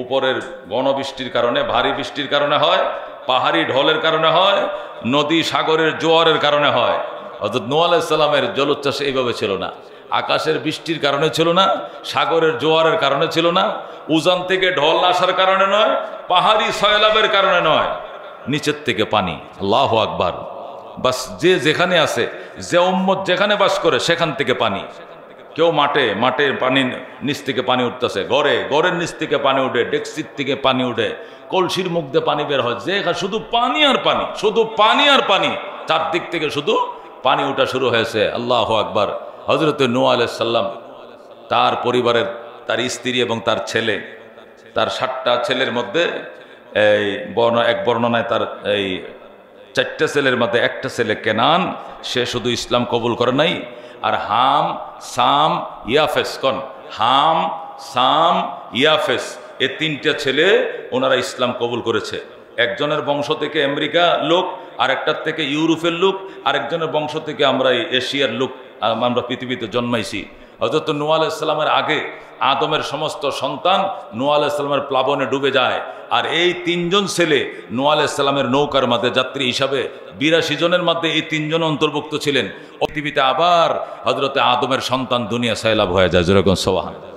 উপরের গণবৃষ্টির কারণে, ভারী বৃষ্টির কারণে হয়, পাহাড়ি ঢলের কারণে হয়, নদী সাগরের জোয়ারের কারণে হয়। অর্থাৎ নূহ আলাইহিস সালামের জলোচ্ছ্বাস এইভাবে ছিল না, আকাশের বৃষ্টির কারণে ছিল না, সাগরের জোয়ারের কারণে ছিল না, উজান থেকে ঢল আসার কারণে নয়, পাহাড়ি সয়লাবের কারণে নয়, নিচের থেকে পানি। আল্লাহু আকবার। বাস যে যেখানে আছে, যে উম্মত যেখানে বাস করে সেখান থেকে পানি। কেউ মাঠে পানি নিচ থেকে পানি উঠতেছে, ঘরের নিচ থেকে পানি উঠে, ডেকসির থেকে পানি উঠে, কলসির মুখ দিয়ে পানি বের হয়, যে শুধু পানি আর পানি, শুধু পানি আর পানি, চারদিক থেকে শুধু পানি উঠা শুরু হয়েছে। আল্লাহু আকবার। হযরত নূহ আলাইহিস সালাম তার পরিবারের, তার স্ত্রী এবং তার ছেলে, তার 7টা ছেলের মধ্যে এক বর্ণনায় তার 4টা ছেলের মধ্যে একটা ছেলে কেনান, সে শুধু ইসলাম কবুল করে নাই, আর হাম, সাম, ইয়াফেস, হাম, সাম, ইয়াফেস, এই 3টা ছেলে ওনারা ইসলাম কবুল করেছে। একজনের বংশ থেকে আমেরিকা লোক, আরেকটার থেকে ইউরোপের লোক, আরেকজনের বংশ থেকে আমরা এশিয়ার লোক, আমরা পৃথিবীতে জন্মাইছি। হযরত নূহ আলাইহিস সালামের আগে আদমের সমস্ত সন্তান নূহ আলাইহিস সালামের প্লাবনে ডুবে যায়, আর এই 3জন ছেলে নূহ আলাইহিস সালামের নৌকার মধ্যে যাত্রী হিসাবে 82 জনের মধ্যে এই 3 জন অন্তর্ভুক্ত ছিলেন। পৃথিবীতে আবার হযরত আদমের সন্তান দুনিয়া সয়লাব হয়ে যায়। যেরকম সুবহানাল্লাহ।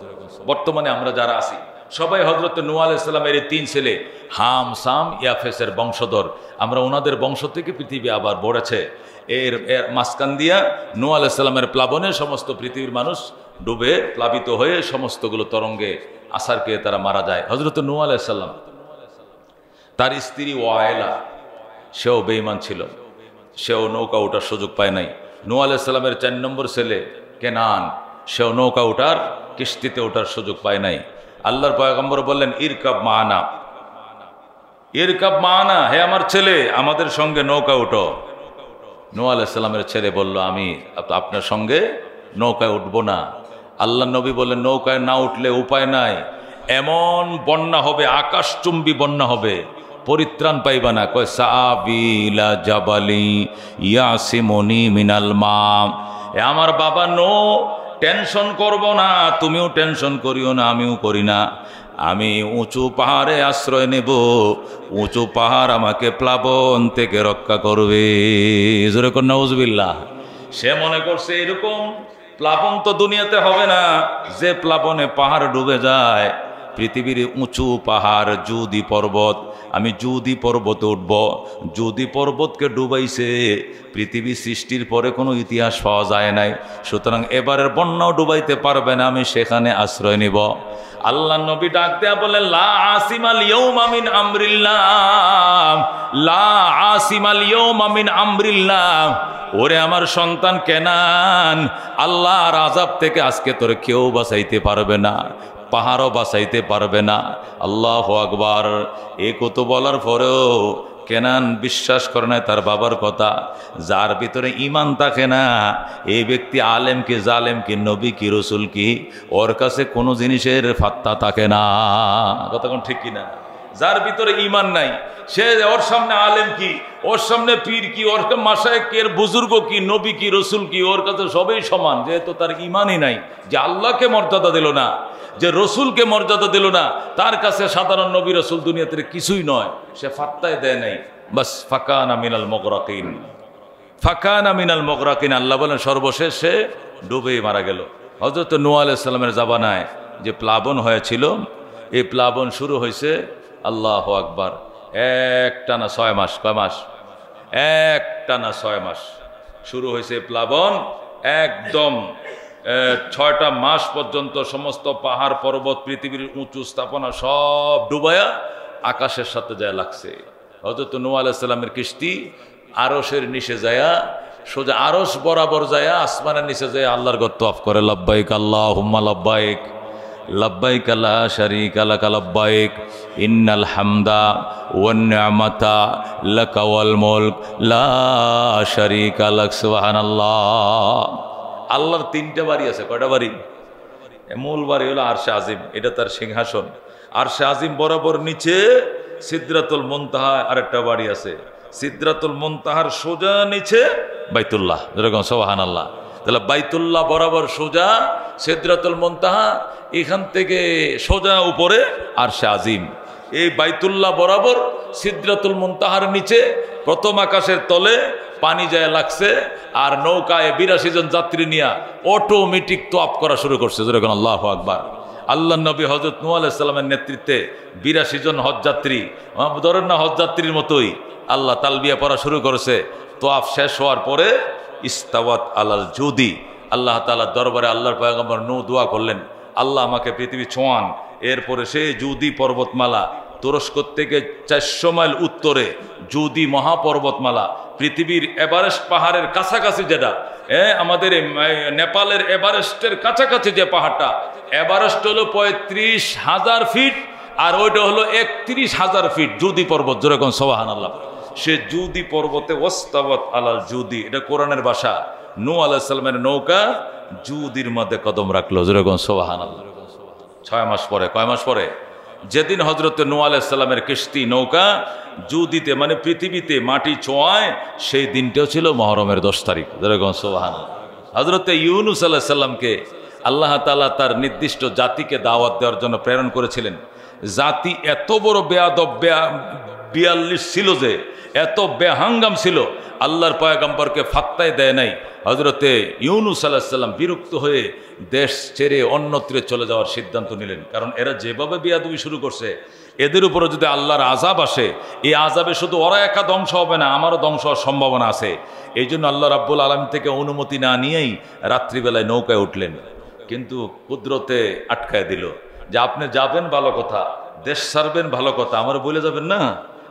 বর্তমানে আমরা যারা আছি সবাই হযরত নূহ আলাইহিস সালামের এই 3 ছেলে হাম, সাম, ইয়াফেসের বংশধর। আমরা ওনাদের বংশ থেকে পৃথিবী আবার বড়েছে। এর মাঝখান দিয়া নূহ আলাইহিস সালামের প্লাবনে সমস্ত পৃথিবীর মানুষ ডুবে প্লাবিত হয়ে সমস্তগুলো তরঙ্গে আসারকে তারা মারা যায়। হযরত নূহ আলাইহিস সালাম, তার স্ত্রী ওয়াইলা, সেও বেঈমান ছিল, সেও নৌকা ওঠার সুযোগ পায় নাই। নূহ আলাইহিস সালামের 4 নম্বর ছেলে কেনান, সেও নৌকা ওঠার, কিস্তিতে ওঠার সুযোগ পায় নাই। আল্লাহর পয়গম্বর বললেন, ইরকাব মানা, ইরকাব মানা, হে আমার ছেলে, আমাদের সঙ্গে নৌকা উঠো। নূহ আলাইহিস সালামের ছেলে বলল, আমি আপনার সঙ্গে নৌকায় উঠবো না। আল্লাহ নবী বললেন, নৌকায় না উঠলে উপায় নাই, এমন বন্যা হবে, আকাশচুম্বী বন্যা হবে, পরিত্রাণ পাইবা না। কয় সাবিলা জাবালি ইয়াসিমুনি মিনাল মা। আমার বাবা, নো টেনশন করব না, তুমিও টেনশন করিও না, আমিও করি না। আমি উঁচু পাহাড়ে আশ্রয় নেব, উঁচু পাহাড় আমাকে প্লাবন থেকে রক্ষা করবে। যেরকম নাউজুবিল্লাহ। সে মনে করছে এরকম প্লাবন তো দুনিয়াতে হবে না, যে প্লাবনে পাহাড় ডুবে যায়। পৃথিবীর উঁচু পাহাড় জুদি পর্বত, আমি জুদি পর্বতে উঠব। জুদি পর্বতকে ডুবাইছে পৃথিবী সৃষ্টির পরে কোনো ইতিহাস পাওয়া যায় নাই, সুতরাং এবারের বন্যাও ডুবাইতে পারবে না, আমি সেখানে আশ্রয় নিব। আল্লাহ নবী ডাক দেয়া বলেন, লা আসিমাল ইয়াউমা মিন আমরিল্লাহ, লা আসিমাল ইয়াউমা মিন আমরিল্লাহ। ওরে আমার সন্তান কেনান, আল্লাহর আযাব থেকে আজকে তোর কেউ বাঁচাইতে পারবে না, পাহাড়ও বাঁচাইতে পারবে না। আল্লাহু আকবার। এ কত বলার পরেও কেনান বিশ্বাস করে না তার বাবার কথা। যার ভিতরে ঈমান থাকে না, এই ব্যক্তি আলেম কি জালেম কি নবী কি রসুল কি, ওর কাছে কোনো জিনিসের ফাত্তা থাকে না। কথা কোন ঠিক কিনা? যার ভিতরে ঈমান নাই, সে ওর সামনে আলেম কি, ওর সামনে পীর কি, ওর মাশায়েখ কি, এর বুজুর্গ কি, নবী কি রসুল কি, ওর কাছে সবই সমান। যেহেতু তার ঈমানই নাই, যে আল্লাহকে মর্যাদা দিল না, যে রসুলকে মর্যাদা দিল না, তার কাছে সাধারণ নবী রসুল দুনিয়াতে কিছুই নয়, সে ফাত্তায় দেয় নাই। বাস ফাকানা মিনাল মুগরাকিন, ফাকানা মিনাল মুগরাকিন। আল্লাহ বলেন সর্বশেষ সে ডুবেই মারা গেল। হযরত নূহ আলাইহিস সালামের জামানায় যে প্লাবন হয়েছিল, এই প্লাবন শুরু হয়েছে, আল্লাহু আকবার, একটানা 6 মাস। কয় মাস? একটানা 6 মাস শুরু হয়েছে প্লাবন। একদম 6টা মাস পর্যন্ত সমস্ত পাহাড় পর্বত পৃথিবীর উঁচু স্থাপনা সব ডুবায়া আকাশের সাথে যায় লাগছে। হযরত নূহ আলাইহিস সালামের কিস্তি আরশের নিচে যায়া, সোজা আরশ বরাবর যায়া আসমানের নিচে যায় আল্লাহর গত তওয়াফ করে। লব্বাইক আল্লাহুম্মা লব্বাইক, লব্বাইক লা শারীকা লাক লব্বাইক, ইন্নাল হামদা ওয়ান নি'মাতা লাকা ওয়াল মুলক লা শারীকা লাক। সুবহানাল্লাহ। আল্লাহর 3টা বাড়ি আছে। কয়টা বাড়ি? মূল বাড়ি হলো আরশে আজিম, এটা তার সিংহাসন। আরশে আজিম বরাবর নিচে সিদরাতুল মুনতাহা আরেকটা বাড়ি আছে। সিদরাতুল মুনতাহার সোজা নিচে বাইতুল্লাহ। যেরকম সুবহানাল্লাহ। তাহলে বাইতুল্লাহ বরাবর সোজা সিদরাতুল মুনতাহা, এখান থেকে সোজা উপরে আরশে আজিম। এই বাইতুল্লাহ বরাবর সিদরাতুল মুনতাহার নিচে প্রথম আকাশের তলে পানি যায় লাগছে, আর নৌকায় 82 জন যাত্রী নিয়ে অটোমেটিক তোয়াফ করা শুরু করছে। যেরকম আল্লাহু আকবার। আল্লাহ নবী হযরত নূহ আলাইহিস সালামের নেতৃত্বে 82 জন হজযাত্রী, ধরেন না হজযাত্রীর মতোই, আল্লাহ তালবিয়া পড়া শুরু করেছে। তোয়াফ শেষ হওয়ার পরে ইস্তাওয়াত আলাল জুদি, আল্লাহ তাআলার দরবারে আল্লাহর পয়গম্বর নূহ দোয়া করলেন, আল্লাহ আমাকে পৃথিবী ছোঁয়ান। এরপরে সেই জুদি পর্বতমালা, তুরস্ক থেকে 400 মাইল উত্তরে জুদি মহাপর্বতমালা, পৃথিবীর এভারেস্ট পাহাড়ের কাছাকাছি যেটা, আমাদের নেপালের এভারেস্টের কাছাকাছি যে পাহাড়টা, এভারেস্ট হলো 35,000 ফিট, আর ওইটা হলো 31,000 ফিট জুদি পর্বত। যেরকম সুবহানাল্লাহ। সে জুদি পর্বতে ওয়াস্তাওয়াত আলাল জুদি, এটা কোরআনের ভাষা। নূহ আলাইহিস সালামের নৌকা জুদির মধ্যে কদম রাখলো। যেরকম সুবহানাল্লাহ। 6 মাস পরে, কয় মাস পরে? যেদিন হযরত নূহ আলাইহিস সালামের কিস্তি নৌকা জুদিতে মানে পৃথিবীতে মাটি ছোঁয়ায়, সেই দিনটাও ছিল মুহররমের 10 তারিখ। যেরকম সুবহানাল্লাহ। হযরত ইউনূস আলাইহিস সালামকে আল্লাহ তাআলা তার নির্দিষ্ট জাতিকে দাওয়াত দেওয়ার জন্য প্রেরণ করেছিলেন। জাতি এত বড় বেয়াদব 42 ছিল, যে এত বেহাঙ্গাম ছিল, আল্লাহর পয়গম্বরকে ফাত্তাই দেয় নাই। হযরতে ইউনূস আলাইহিস সালাম বিরক্ত হয়ে দেশ ছেড়ে অন্যত্রে চলে যাওয়ার সিদ্ধান্ত নিলেন। কারণ এরা যেভাবে বেয়াদবি শুরু করছে, এদের উপরে যদি আল্লাহর আযাব আসে, এই আযাবে শুধু ওরা একা ধ্বংস হবে না, আমারও ধ্বংস হওয়ার সম্ভাবনা আছে। এই জন্য আল্লাহ রাব্বুল আলামিন থেকে অনুমতি না নিয়েই রাত্রিবেলায় নৌকায় উঠলেন। কিন্তু কুদরতে আটকায় দিল যে আপনি যাবেন ভালো কথা, দেশ ছাড়বেন ভালো কথা, আমার বলে যাবেন না,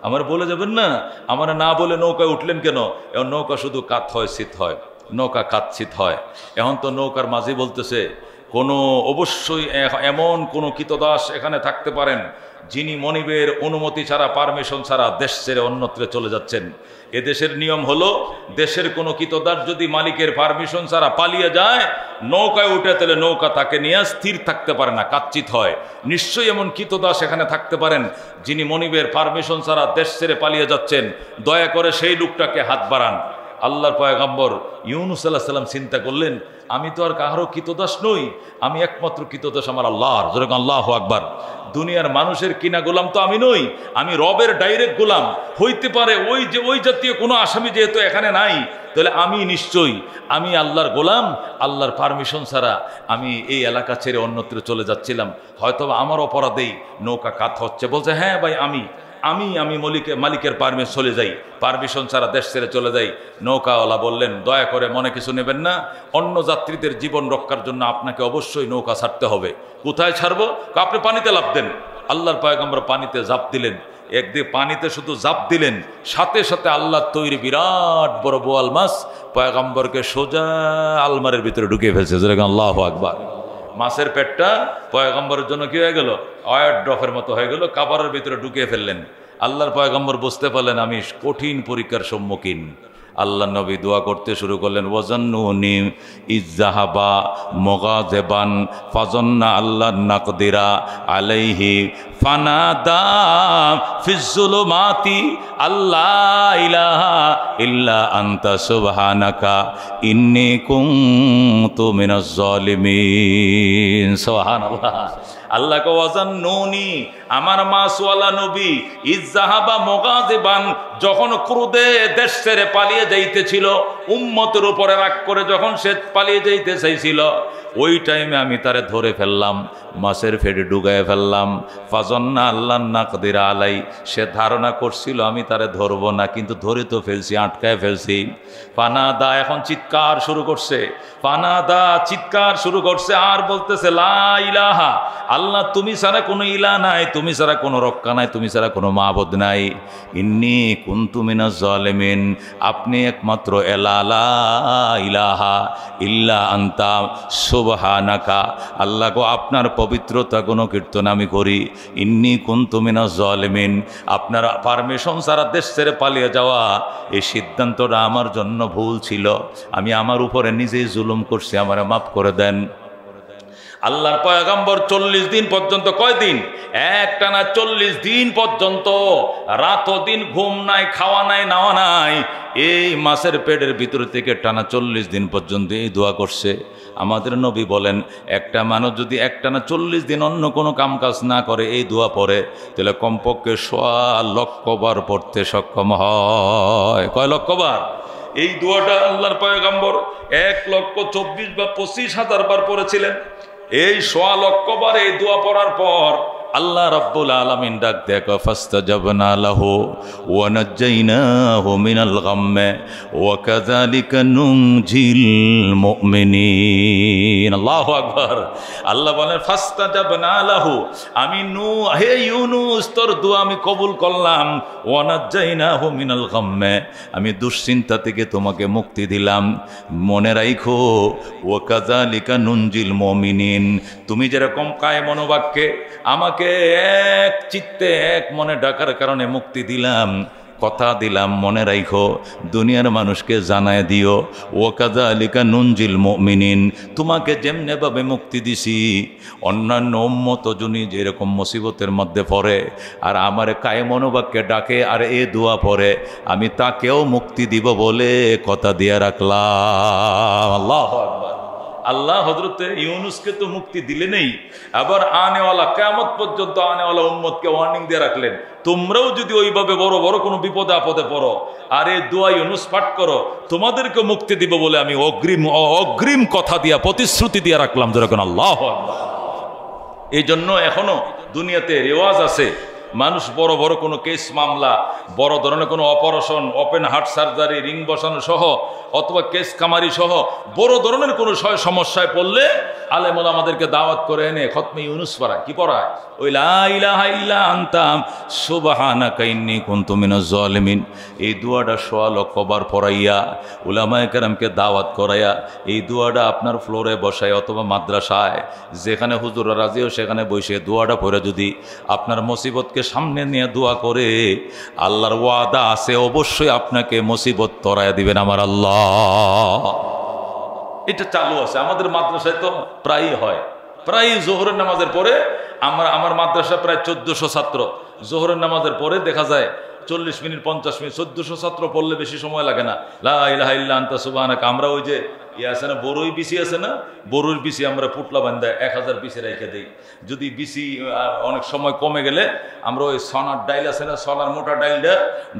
আমার বলে যাবেন না, আমার না বলে নৌকায় উঠলেন কেন? এখন নৌকা শুধু কাত হয় শীত হয়, নৌকা কাত শীত হয়। এখন তো নৌকার মাঝি বলতেছে, কোনো অবশ্যই এমন কোনো কৃতদাস এখানে থাকতে পারেন যিনি মনিবের অনুমতি ছাড়া, পারমিশন ছাড়া দেশ ছেড়ে অন্যত্রে চলে যাচ্ছেন। এদেশের নিয়ম হলো, দেশের কোনো কৃতদাস যদি মালিকের পারমিশন ছাড়া পালিয়ে যায়, নৌকায় উঠে তাহলে নৌকা তাকে নিয়ে স্থির থাকতে পারে না, কাচ্চিত হয়। নিশ্চয়ই এমন কৃতদাস এখানে থাকতে পারেন যিনি মনিবের পারমিশন ছাড়া দেশ ছেড়ে পালিয়ে যাচ্ছেন, দয়া করে সেই লোকটাকে হাত বাড়ান। আল্লাহর পয়গম্বর ইউনূস আলাইহিস সালাম চিন্তা করলেন, আমি তো আর কারো কৃতদাস নই, আমি একমাত্র কৃতদাস আমার আল্লাহর। যেরকম আল্লাহু আকবার। দুনিয়ার মানুষের কিনা গোলাম তো আমি নই, আমি রবের ডাইরেক্ট গোলাম। হইতে পারে ওই জাতীয় কোনো আসামি যেহেতু এখানে নাই, তাহলে আমি নিশ্চয়ই আমি আল্লাহর গোলাম। আল্লাহর পারমিশন ছাড়া আমি এই এলাকা ছেড়ে অন্যত্র চলে যাচ্ছিলাম, হয়তো আমার অপরাধেই নৌকা কাত হচ্ছে। বলছে, হ্যাঁ ভাই, আমি মালিকের পারমিশন চলে যাই, পারমিশন ছাড়া দেশ ছেড়ে চলে যাই। নৌকাওয়ালা বললেন, দয়া করে মনে কিছু নেবেন না, অন্য যাত্রীদের জীবন রক্ষার জন্য আপনাকে অবশ্যই নৌকা ছাড়তে হবে। কোথায় ছাড়বো? আপনি পানিতে লাফ দেন। আল্লাহর পয়গম্বর পানিতে ঝাঁপ দিলেন। একদিকে পানিতে শুধু ঝাঁপ দিলেন, সাথে সাথে আল্লাহর তৈরি বিরাট বড় বোয়াল মাছ পয়গম্বরকে সোজা আলমারের ভিতরে ঢুকিয়ে ফেলছে। যেরকম আল্লাহু আকবার। মাছের পেটটা পয়গম্বরের জন্য কি হয়ে গেল? অয়ার ড্রপের মতো হয়ে গেল, কাবারের ভিতরে ঢুকিয়ে ফেললেন। আল্লাহর পয়গম্বর বুঝতে পারলেন আমি কঠিন পরীক্ষার সম্মুখীন। আল্লাহ নবী দোয়া করতে শুরু করলেন, ওয়াজান্নুনি ইজ্জাহাবা মুগাযিবান ফাজান্না আল্লাহ নাকদিরা আলাইহি ফানাদা ফিজ্জুলুমাতি আল্লাহ ইলাহা ইল্লা আনতা সুবহানাকা ইন্নী কুনতু মিনাজ জালিমিন। সুবহানাল্লাহ। আল্লাহ কে ওয়াজান্নুনি, আমার মাসওয়ালা নবী, ইজ্জাহাবা মুগাযিবান, যখন ক্রোধে দেশ ছেড়ে পালিয়ে যাইতেছিল, উম্মতের উপরে রাগ করে যখন সে পালিয়ে যাইতে চাইছিল, ওই টাইমে আমি তারে ধরে ফেললাম, মাছের ফেটে ডুগায় ফেললাম। ফাজান্না আল্লাহ নাকদিরা আলাই, সে ধারণা করছিল আমি তারে ধরবো না, কিন্তু ধরে তো ফেলছি, আটকায় ফেলছি। ফানাদা, এখন চিৎকার শুরু করছে, ফানাদা চিৎকার শুরু করছে, আর বলতেছে লা ইলাহা, আল্লাহ তুমি ছাড়া কোনো ইলা নাই, তুমি ছাড়া কোনো রক্ষা নাই, তুমি ছাড়া কোনো মাবুদ নাই। ইন্নী কুনতু মিনাজ জালিমিন, আপনি একমাত্র লা ইলাহা ইল্লা আনতা সুবহানাকা, আল্লাহ গো আপনার পবিত্রতা গুণকীর্তন আমি করি। ইন্নী কুনতু মিনাজ জালিমিন, আপনার পারমিশন ছাড়া দেশ ছেড়ে পালিয়ে যাওয়া এই সিদ্ধান্তটা আমার জন্য ভুল ছিল, আমি আমার উপরে নিজেই জুলুম করছি, আমারে মাফ করে দেন। আল্লাহর পয়গম্বর 40 দিন পর্যন্ত, কয়দিন? একটানা 40 দিন পর্যন্ত রাত ও দিন ঘুম নাই, খাওয়া নাই, নাওয়া নাই, এই মাছের পেটের ভিতর থেকে টানা 40 দিন পর্যন্ত এই দোয়া করছে। আমাদের নবী বলেন, একটা মানুষ যদি একটানা 40 দিন অন্য কোনো কাম কাজ না করে এই দোয়া পড়ে, তাহলে কমপক্ষে 1.25 লক্ষ বার পড়তে সক্ষম হয়। কয় লক্ষ বার? এই দোয়াটা আল্লাহর পয়গম্বর 1,24,000 বা 25,000 বার পড়েছিলেন। এই 1.25 লক্ষ বার এই দোয়া পড়ার পর আল্লাহ রাব্বুল আলামিন ডাক দেখো, ফাস্তাজাবনা লাহু ওয়া নাজ্জাইনাহু মিনাল গাম্মে ওয়া কাযালিকা নুনজিল মুমিনিন। আল্লাহু আকবার। আল্লাহ বলেন, ফাস্তাজাবনা লাহু, আমি হে ইউনুস তোর দোয়া আমি কবুল করলাম, ওয়া নাজ্জাইনাহু মিনাল গাম্মে, আমি দুশ্চিন্তা থেকে তোমাকে মুক্তি দিলাম। মনে রাখো, ওয়া কাযালিকা নুনজিল মুমিনিন, তুমি যেরকম কায় মনোবাক্যে আমাকে এক চিত্তে এক মনে ডাকার কারণে মুক্তি দিলাম, কথা দিলাম, মনে রাখো দুনিয়ার মানুষকে জানায় দিও, ও কাযালিকা নুনজিল মুমিনিন, তোমাকে যেমনে ভাবে মুক্তি দিছি অন্যান্য উম্মত যদি যেরকম মুসিবতের মধ্যে পড়ে আর আমার কায়ে মনোবাক্যে ডাকে আর এ দোয়া পড়ে, আমি তাকেও মুক্তি দিব বলে কথা দিয়ে রাখলাম। আল্লাহু আকবার। আল্লাহ হযরতে ইউনুসকে তো মুক্তি দিলে নেই, আবার আনেওয়ালা কিয়ামত পর্যন্ত আনেওয়ালা উম্মতকে ওয়ার্নিং দিয়ে রাখলেন, তোমরাও যদি ওইভাবে বড় বড় কোনো বিপদে আপদে পড়ো আর এই দোয়া ইউনুস পাঠ করো, তোমাদেরকে মুক্তি দিব বলে আমি অগ্রিম কথা দিয়া প্রতিশ্রুতি দিয়ে রাখলাম। যেরকম আল্লাহু আকবার। এই জন্য এখনো দুনিয়াতে রেওয়াজ আছে, মানুষ বড় বড় কোনো কেস মামলা, বড় ধরনের কোনো operation, open heart surgery, ring বসানো সহ অথবা কেস কামারি সহ বড় ধরনের কোনো সমস্যায় পড়লে আলেম ওলামাদেরকে দাওয়াত করে এনে খতমে ইউনুস পড়ায়। কি পড়ায়? ওই লা ইলাহা ইল্লা আনতা সুবহানাকা ইন্নী কুনতু মিনাজ জালিমিন, এই দুয়াটা 1.25 লক্ষ বার পড়াইয়া উলামায়ে কেরামকে দাওয়াত করাইয়া এই দুয়াটা আপনার ফ্লোরে বসায় অথবা মাদ্রাসায় যেখানে হুজুররা রাজিও সেখানে বসে দুয়াটা পড়ে যদি আপনার মুসিবতকে সামনে নিয়ে দোয়া করে, আল্লাহর ওয়াদা আছে অবশ্যই আপনাকে মুসিবত তরায়া দিবেন আমার আল্লাহ। এটা চালু আছে আমাদের মাদ্রাসায়, তো প্রায়ই হয়, প্রায় জোহরের নামাজের পরে আমার মাদ্রাসা প্রায় 1400 ছাত্র, জোহরের নামাজের পরে দেখা যায় 40 মিনিট 50 মিনিট 1400 ছাত্র পড়লে বেশি সময় লাগে না। লা ইলাহা ইল্লা আনতা সুবহানাকা, আমরা ওই যে আছে না বড়ই বিসি আছে না, বড়ুর বিসি আমরা পুটলা বান্ধা 1000 বিসি রেখে দিই। যদি বিসি অনেক সময় কমে গেলে আমরা ওই সোনার ডাইল আছে না, সোনার মোটা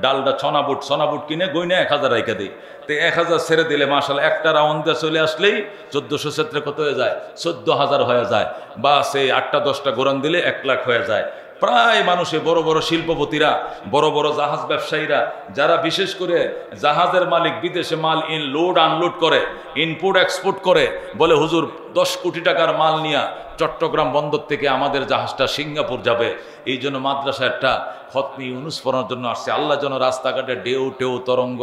ডালটা ছনা বুট কিনে গইনা 1000 রেখে দিই। তো 1000 ছেড়ে দিলে মাশাআল্লাহ একটা রাউন্ড দিয়ে চলে আসলেই 1400 ক্ষেত্রে কত হয়ে যায়? 14,000 হয়ে যায়। বা সেই 8টা 10টা গোরান দিলে 1 লাখ হয়ে যায়। প্রায় মানুষে বড় বড় শিল্পপতিরা, বড় বড় জাহাজ ব্যবসায়ীরা, যারা বিশেষ করে জাহাজের মালিক, বিদেশে মাল লোড আনলোড করে, ইনপুট এক্সপোর্ট করে, বলে হুজুর 10 কোটি টাকার মাল নিয়ে চট্টগ্রাম বন্দর থেকে আমাদের জাহাজটা সিঙ্গাপুর যাবে। এই জন্য মাদ্রাসা একটা খতমে ইউনুস পড়ার জন্য আসছে। আল্লাহ যেন রাস্তাঘাটে ঢেউ তরঙ্গ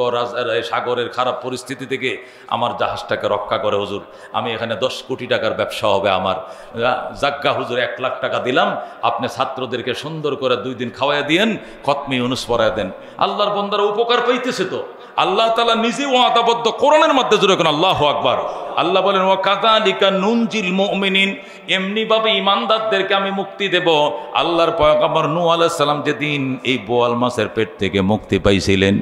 সাগরের খারাপ পরিস্থিতি থেকে আমার জাহাজটাকে রক্ষা করে। হুজুর আমি এখানে 10 কোটি টাকার ব্যবসা হবে আমার, জাগ্গা হুজুর 1 লাখ টাকা দিলাম, আপনি ছাত্রদেরকে সুন্দর করে 2 দিন খাওয়াইয়া দিয়েন, খতমে ইউনুস পড়ায় দেন। আল্লাহর বান্দারা উপকার পাইতেছে। তো আল্লাহ তাআলা নিজে ওয়াদাবদ্ধ কোরআনের মধ্যে জুড়ে কোন আল্লাহু আকবার। আল্লাহ বলেন, ওয়া কাযালিকা নুনজিল মুমিনিন, এমনি ভাবে ইমানদারদেরকে আমি মুক্তি দেব। আল্লাহর পয়গম্বর নূহ আলাইহিস সালাম যেদিন এই বোয়াল মাছের পেট থেকে মুক্তি পাইছিলেন,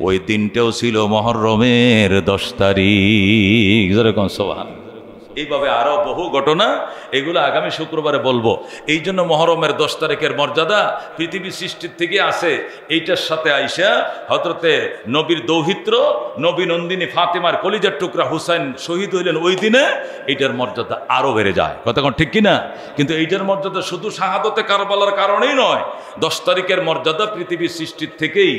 ওই দিনটাও ছিল মুহররমের 10 তারিখ। যেরকম সুবহানাল্লাহ। এইভাবে আরো বহু ঘটনা, এগুলো আগামী শুক্রবারে বলবো। এই জন্য মুহররমের 10 তারিখের মর্যাদা পৃথিবী সৃষ্টির থেকে আছে। এইটার সাথে আইসা হযরতে নবীর দৌহিত্র নবী নন্দিনী ফাতেমার কলিজার টুকরা হুসাইন শহীদ হইলেন ওই দিনে, এইটার মর্যাদা আরো বেড়ে যায়। কথা কোন ঠিক কিনা? কিন্তু এইটার মর্যাদা শুধু শাহাদতে কারবালার কারণেই নয়, 10 তারিখের মর্যাদা পৃথিবীর সৃষ্টির থেকেই।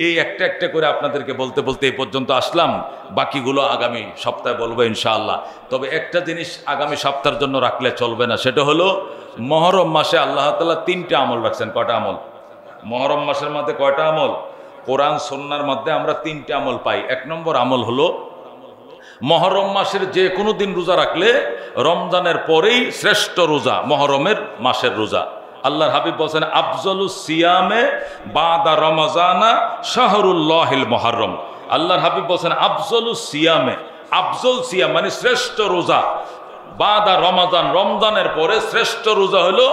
এই একটা একটা করে আপনাদেরকে বলতে বলতে এই পর্যন্ত আসলাম, বাকিগুলো আগামী সপ্তাহে বলবো ইনশাআল্লাহ। তবে একটা জিনিস আগামী সপ্তাহের জন্য রাখলে চলবে না, সেটা হলো মুহররম মাসে আল্লাহ তাআলা 3টা আমল রাখছেন। কয়টা আমল? মুহররম মাসের মধ্যে কয়টা আমল? কোরআন সুন্নাহর মধ্যে আমরা 3টা আমল পাই। 1 নম্বর আমল হলো মুহররম মাসের যে কোনো দিন রোজা রাখলে রমজানের পরেই শ্রেষ্ঠ রোজা মুহররমের মাসের রোজা। আল্লাহর হাবিব বলেন, আফজলুস সিয়ামে বাদা রমজানা শাহরুল্লাহিল মুহররম। আল্লাহর হাবিব বলেন, আফজলুস সিয়ামে, আফজল সিয়াম মানে শ্রেষ্ঠ রোজা বাদা রমাদান, রমজানের পরে শ্রেষ্ঠ রোজা হলো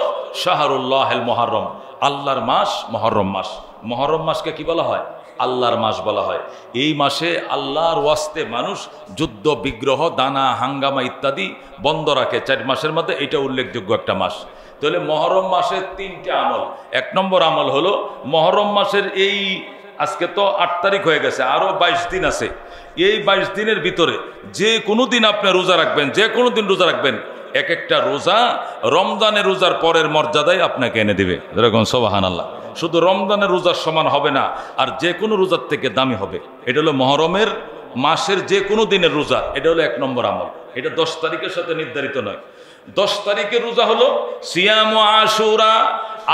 শাহরুল্লাহিল মুহররম, আল্লাহর মাস মুহররম মাস। মুহররম মাসকে কি বলা হয়? আল্লাহর মাস বলা হয়। এই মাসে আল্লাহর ওয়াস্তে মানুষ যুদ্ধ বিগ্রহ দানা হাঙ্গামা ইত্যাদি বন্ধ রাখে 4 মাসের মধ্যে। এটা উল্লেখযোগ্য একটা মাস। তাহলে মুহররম মাসের 3টে আমল। 1 নম্বর আমল হলো মুহররম মাসের এই আজকে তো 8 তারিখ হয়ে গেছে, আরো 22 দিন আছে। এই 22 দিনের ভিতরে যে কোনো দিন আপনি রোজা রাখবেন, যে কোনো দিন রোজা রাখবেন, এক একটা রোজা রমজানের রোজার পরের মর্যাদায় আপনাকে এনে দিবে। যেরকম সুবহানাল্লাহ। শুধু রমজানের রোজার সমান হবে না, আর যে কোনো রোজার থেকে দামি হবে। এটা হলো মুহররমের মাসের যে কোনো দিনের রোজা। এটা হলো 1 নম্বর আমল। এটা 10 তারিখের সাথে নির্ধারিত নয়। 10 তারিখের রোজা হলো সিয়ামু আশুরা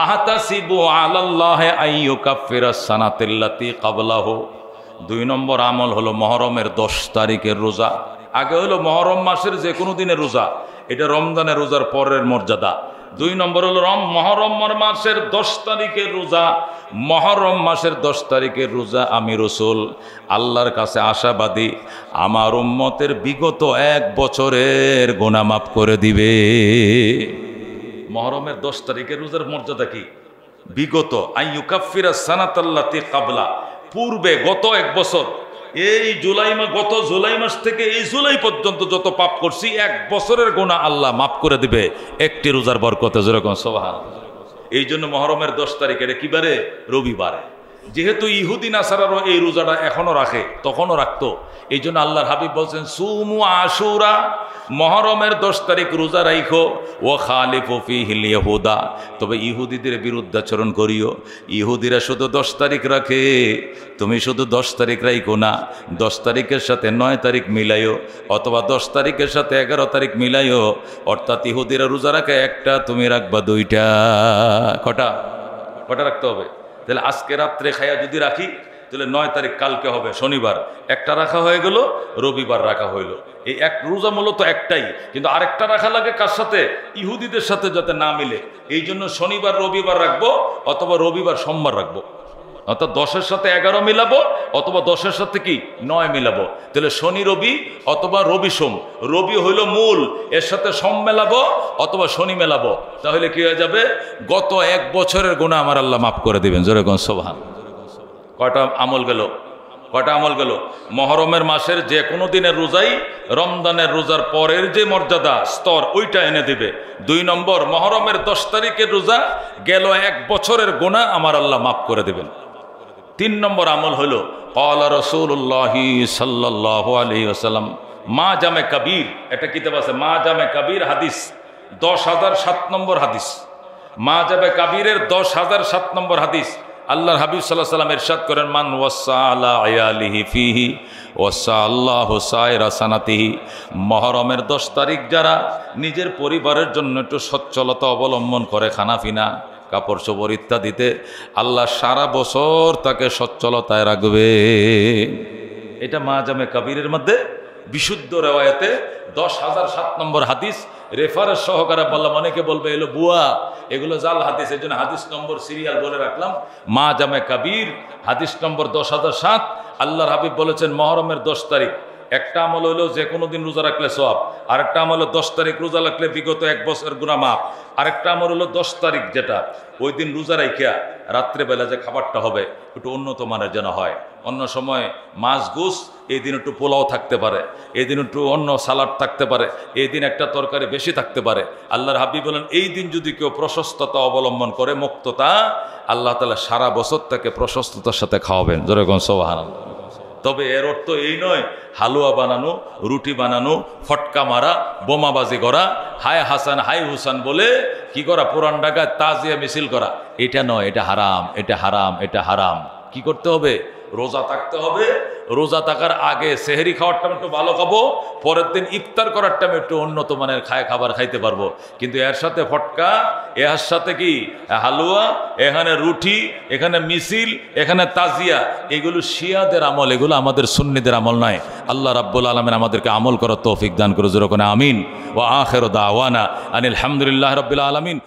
আহতাসিবু আলাল্লাহি আইয়ুকাফিরাস সানাতাল্লাতী ক্বাবলাহু। 2 নম্বর আমল হলো মুহররমের 10 তারিখের রোজা। আগে হলো মুহররম মাসের যে কোনো দিনের রোজা, এটা রমজানের রোজার পরের মর্যাদা। 2 নম্বর হলো মুহররম মাসের 10 তারিখের রোজা। মুহররম মাসের 10 তারিখের রোজা আমি রাসূল আল্লাহর কাছে আশাবাদী, আমার উম্মতের বিগত 1 বছরের গুনাহ মাফ করে দিবে। মুহররমের 10 তারিখের রোজার মর্যাদা কি? বিগত আইয়ুকাফিরাস সানাতাল্লাতী ক্বাবলা, পূর্বে গত 1 বছর, এই গত জুলাই মাস থেকে এই জুলাই পর্যন্ত যত পাপ করছি 1 বছরের গুনাহ আল্লাহ মাফ করে দিবে একটি রোজার বরকতে। যেরকম সুবহানাল্লাহ। এই জন্য মুহররমের 10 তারিখ, এটা কি বারে? রবিবারে। যেহেতু ইহুদি নাসারারও এই রোজাটা এখনো রাখে, তখনও রাখতো। এই জন্য আল্লাহর হাবিব বলছেন সুমু আশুরা, মুহররমের 10 তারিখ রোজা রাখো। ও খালিফু ফিহিল ইয়াহুদা, তবে ইহুদিদের বিরুদ্ধাচরণ করিও। ইহুদিরা শুধু 10 তারিখ রাখে, তুমি শুধু 10 তারিখ রাখো না, 10 তারিখের সাথে 9 তারিখ মিলাইও, অথবা 10 তারিখের সাথে 11 তারিখ মিলাইও। অর্থাৎ ইহুদিরা রোজা রাখে 1টা, তুমি রাখবা 2টা। কটা রাখতে হবে? তাহলে আজকে রাত্রে খাইয়া যদি রাখি, তাহলে 9 তারিখ কালকে হবে শনিবার, 1টা রাখা হয়ে গেল, রবিবার রাখা হইল। এই এক রোজা মূলত একটাই, কিন্তু আরেকটা রাখা লাগে কার সাথে? ইহুদিদের সাথে, যাতে না মিলে। এই জন্য শনিবার রবিবার রাখবো, অথবা রবিবার সোমবার রাখবো। অর্থাৎ 10-এর সাথে 11 মিলাবো, অথবা 10-এর সাথে কি 9 মিলাবো। তাহলে শনি রবি অথবা রবি সোম। রবি হইল মূল, এর সাথে সোম মেলাবো অথবা শনি মেলাবো। তাহলে কি হয়ে যাবে? গত 1 বছরের গুনাহ আমার আল্লাহ মাফ করে দিবেন। যেরকম সুবহানাল্লাহ। কয়টা আমল গেল? মুহররমের মাসের যে কোনো দিনের রোজাই রমজানের রোজার পরের যে মর্যাদা স্তর, ওইটা এনে দিবে। 2 নম্বর, মুহররমের 10 তারিখের রোজা গেল 1 বছরের গুনাহ আমার আল্লাহ মাফ করে দিবেন। 3 নম্বর আমল হলো ক্বালা রাসূলুল্লাহি সাল্লাল্লাহু আলাইহি ওয়াসাল্লাম মা জামে কবির। এটা কিতাব আছে মা জামে কবির, হাদিস 10,007 নম্বর হাদিস। মা জামে কবিরের 10,007 নম্বর হাদিস। আল্লাহর হাবিব সাল্লাল্লাহু আলাইহি ওয়াসাল্লাম ইরশাদ করেন, মান ওয়াসা আলা আয়ালিহি ফিহি ওয়াসা আল্লাহু সায়রা সানাতিহি। মুহররমের 10 তারিখ যারা নিজের পরিবারের জন্য একটু সচ্ছলতা অবলম্বন করে, খানাফিনা কাপড় চোপড় ইত্যাদিতে, আল্লাহ সারা বছর তাকে সচ্ছলতায় রাখবে। এটা মা জামে কবিরের মধ্যে বিশুদ্ধ রেওয়ায়েতে 10,007 নম্বর হাদিস। রেফারেন্স সহকারে বললাম, অনেকে বলবে এলো বুয়া, এগুলো জাল হাদিস, এই জন্য হাদিস নম্বর সিরিয়াল বলে রাখলাম। মা জামে কবির হাদিস নম্বর 10,007। আল্লাহর হাবিব বলেছেন মুহররমের 10 তারিখ একটা আমল হলো যে কোনো দিন রোজা রাখলে সওয়াব, আরেকটা আমল হলো 10 তারিখ রোজা রাখলে বিগত 1 বছর গুনাহ মাফ, আরেকটা আমল হলো 10 তারিখ যেটা ওই দিন রোজা রাখিয়া রাত্রেবেলা যে খাবারটা হবে একটু উন্নত মানের যেন হয়। অন্য সময় মাছ গোস, এই দিন একটু পোলাও থাকতে পারে, এই দিন একটু অন্য সালাড থাকতে পারে, এই দিন একটা তরকারি বেশি থাকতে পারে। আল্লাহর হাবিব বলেন এই দিন যদি কেউ প্রশস্ততা অবলম্বন করে, মুক্ততা, আল্লাহ তাআলা সারা বছর তাকে প্রশস্ততার সাথে খাওয়াবেন। যেরকম সুবহানাল্লাহ। তবে এর অর্থ এই নয় হালুয়া বানানো, রুটি বানানো, ফটকা মারা, বোমাবাজি করা, হায় হাসান হাই হুসান বলে কি করা, পুরান ঢাকায় তাজিয়া মিছিল করা, এটা নয়। এটা হারাম, এটা হারাম, এটা হারাম। কি করতে হবে? রোজা থাকতে হবে। রোজা থাকার আগে সেহরি খাওয়ার টাইম একটু ভালো খাবো, পরের দিন ইফতার করার টাইম একটু উন্নত মানের খাবার খাইতে পারবো। কিন্তু এর সাথে ফটকা, এর সাথে কি হালুয়া, এখানে রুটি, এখানে মিছিল, এখানে তাজিয়া, এগুলো শিয়াদের আমল, এগুলো আমাদের সুন্নিদের আমল নয়। আল্লাহ রাব্বুল আলামিন আমাদেরকে আমল করার তৌফিক দান করে। যেরকম আমিন। ওয়া আখিরু দাওয়ানা আনিল হামদুলিল্লাহি রাব্বিল আলামিন।